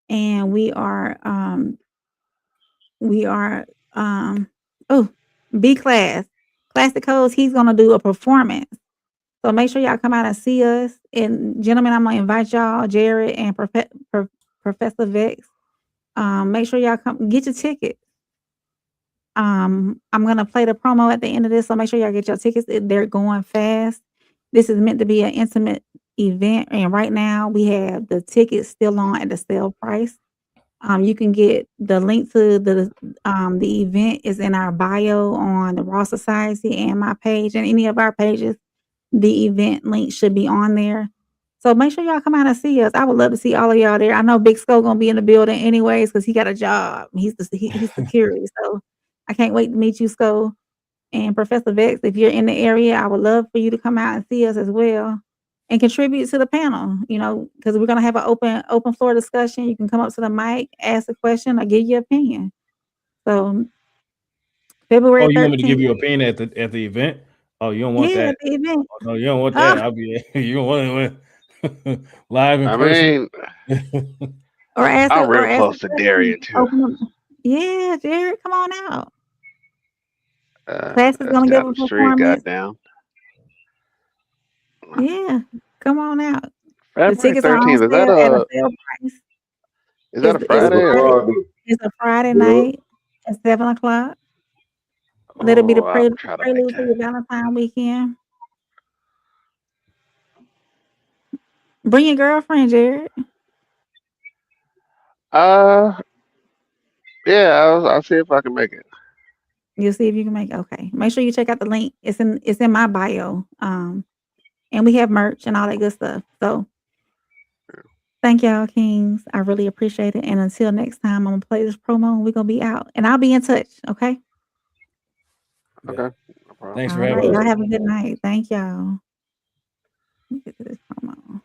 and we are B Class Classic Codes. He's gonna do a performance. So make sure y'all come out and see us. And gentlemen, I'm gonna invite y'all, Jared and Professor Vex. Make sure y'all come get your ticket. I'm gonna play the promo at the end of this, so make sure y'all get your tickets. They're going fast. This is meant to be an intimate event, and right now we have the tickets still on at the sale price. You can get the link to the event is in our bio on the Raw Society and my page and any of our pages. The event link should be on there. So make sure y'all come out and see us. I would love to see all of y'all there. I know Big Skull gonna be in the building anyways because he got a job. He's security, so I can't wait to meet you, Skull. And Professor Vex, if you're in the area, I would love for you to come out and see us as well and contribute to the panel, because we're gonna have an open floor discussion. You can come up to the mic, ask a question, or give your opinion. So February 13th. Oh, you want me to give you an opinion at the event? Oh, you don't want that. At the event. Oh, no, you don't want that. I'll be you don't want it live in person. Or ask I'm real close to Darien too. Yeah, Jared, come on out. Class is gonna give a performance. Goddamn. Yeah, come on out. February The tickets are on 13th. sale at a sale price. Is that a Friday? It's a Friday night at 7:00. That'll be the prelude to the Valentine weekend. Bring your girlfriend, Jared. Yeah, I'll see if I can make it. You'll see if you can make it. Okay. Make sure you check out the link. It's in my bio. And we have merch and all that good stuff. So thank y'all, Kings. I really appreciate it. And until next time, I'm gonna play this promo and we're gonna be out. And I'll be in touch, okay? Okay. No Thanks for having us. Y'all have a good night. Thank y'all. Let me get to this promo.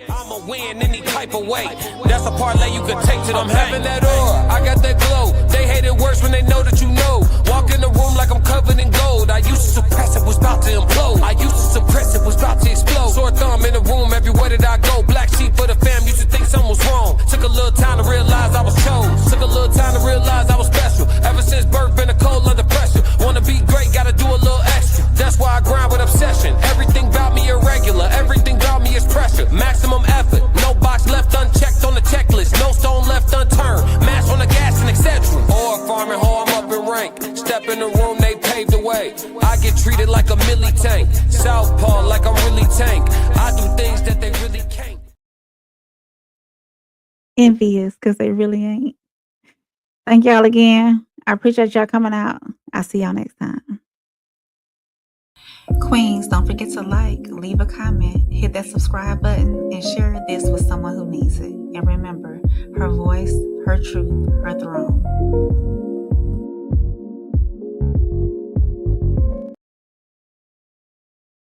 I'ma win any type of way. That's a parlay you can take to them. I'm having that aura, I got that glow. They hate it worse when they know that you know. Walk in the room like I'm covered in gold. I used to suppress it, was about to implode. I used to suppress it, was about to explode. Sore thumb in the room, everywhere that I go. Black sheep for the fam, used to think something was wrong. Took a little time to realize I was chose. Took a little time to realize I was special. Ever since birth, been a cold under pressure. Wanna be great, gotta do a little extra. That's why I grind with obsession. Everything about me irregular, everything about me is pressure. Maximum effort, no box left unchecked on the checklist, no stone left unturned, mash on the gas and etc. Or farming hoe, I'm up in rank. Step in the room, they paved the way. I get treated like a milli tank, southpaw like I'm really tank. I do things that they really can't. Envious, because they really ain't. Thank y'all again. I appreciate y'all coming out. I'll see y'all next time. Queens, don't forget to like, leave a comment, hit that subscribe button, and share this with someone who needs it. And remember, her voice, her truth, her throne.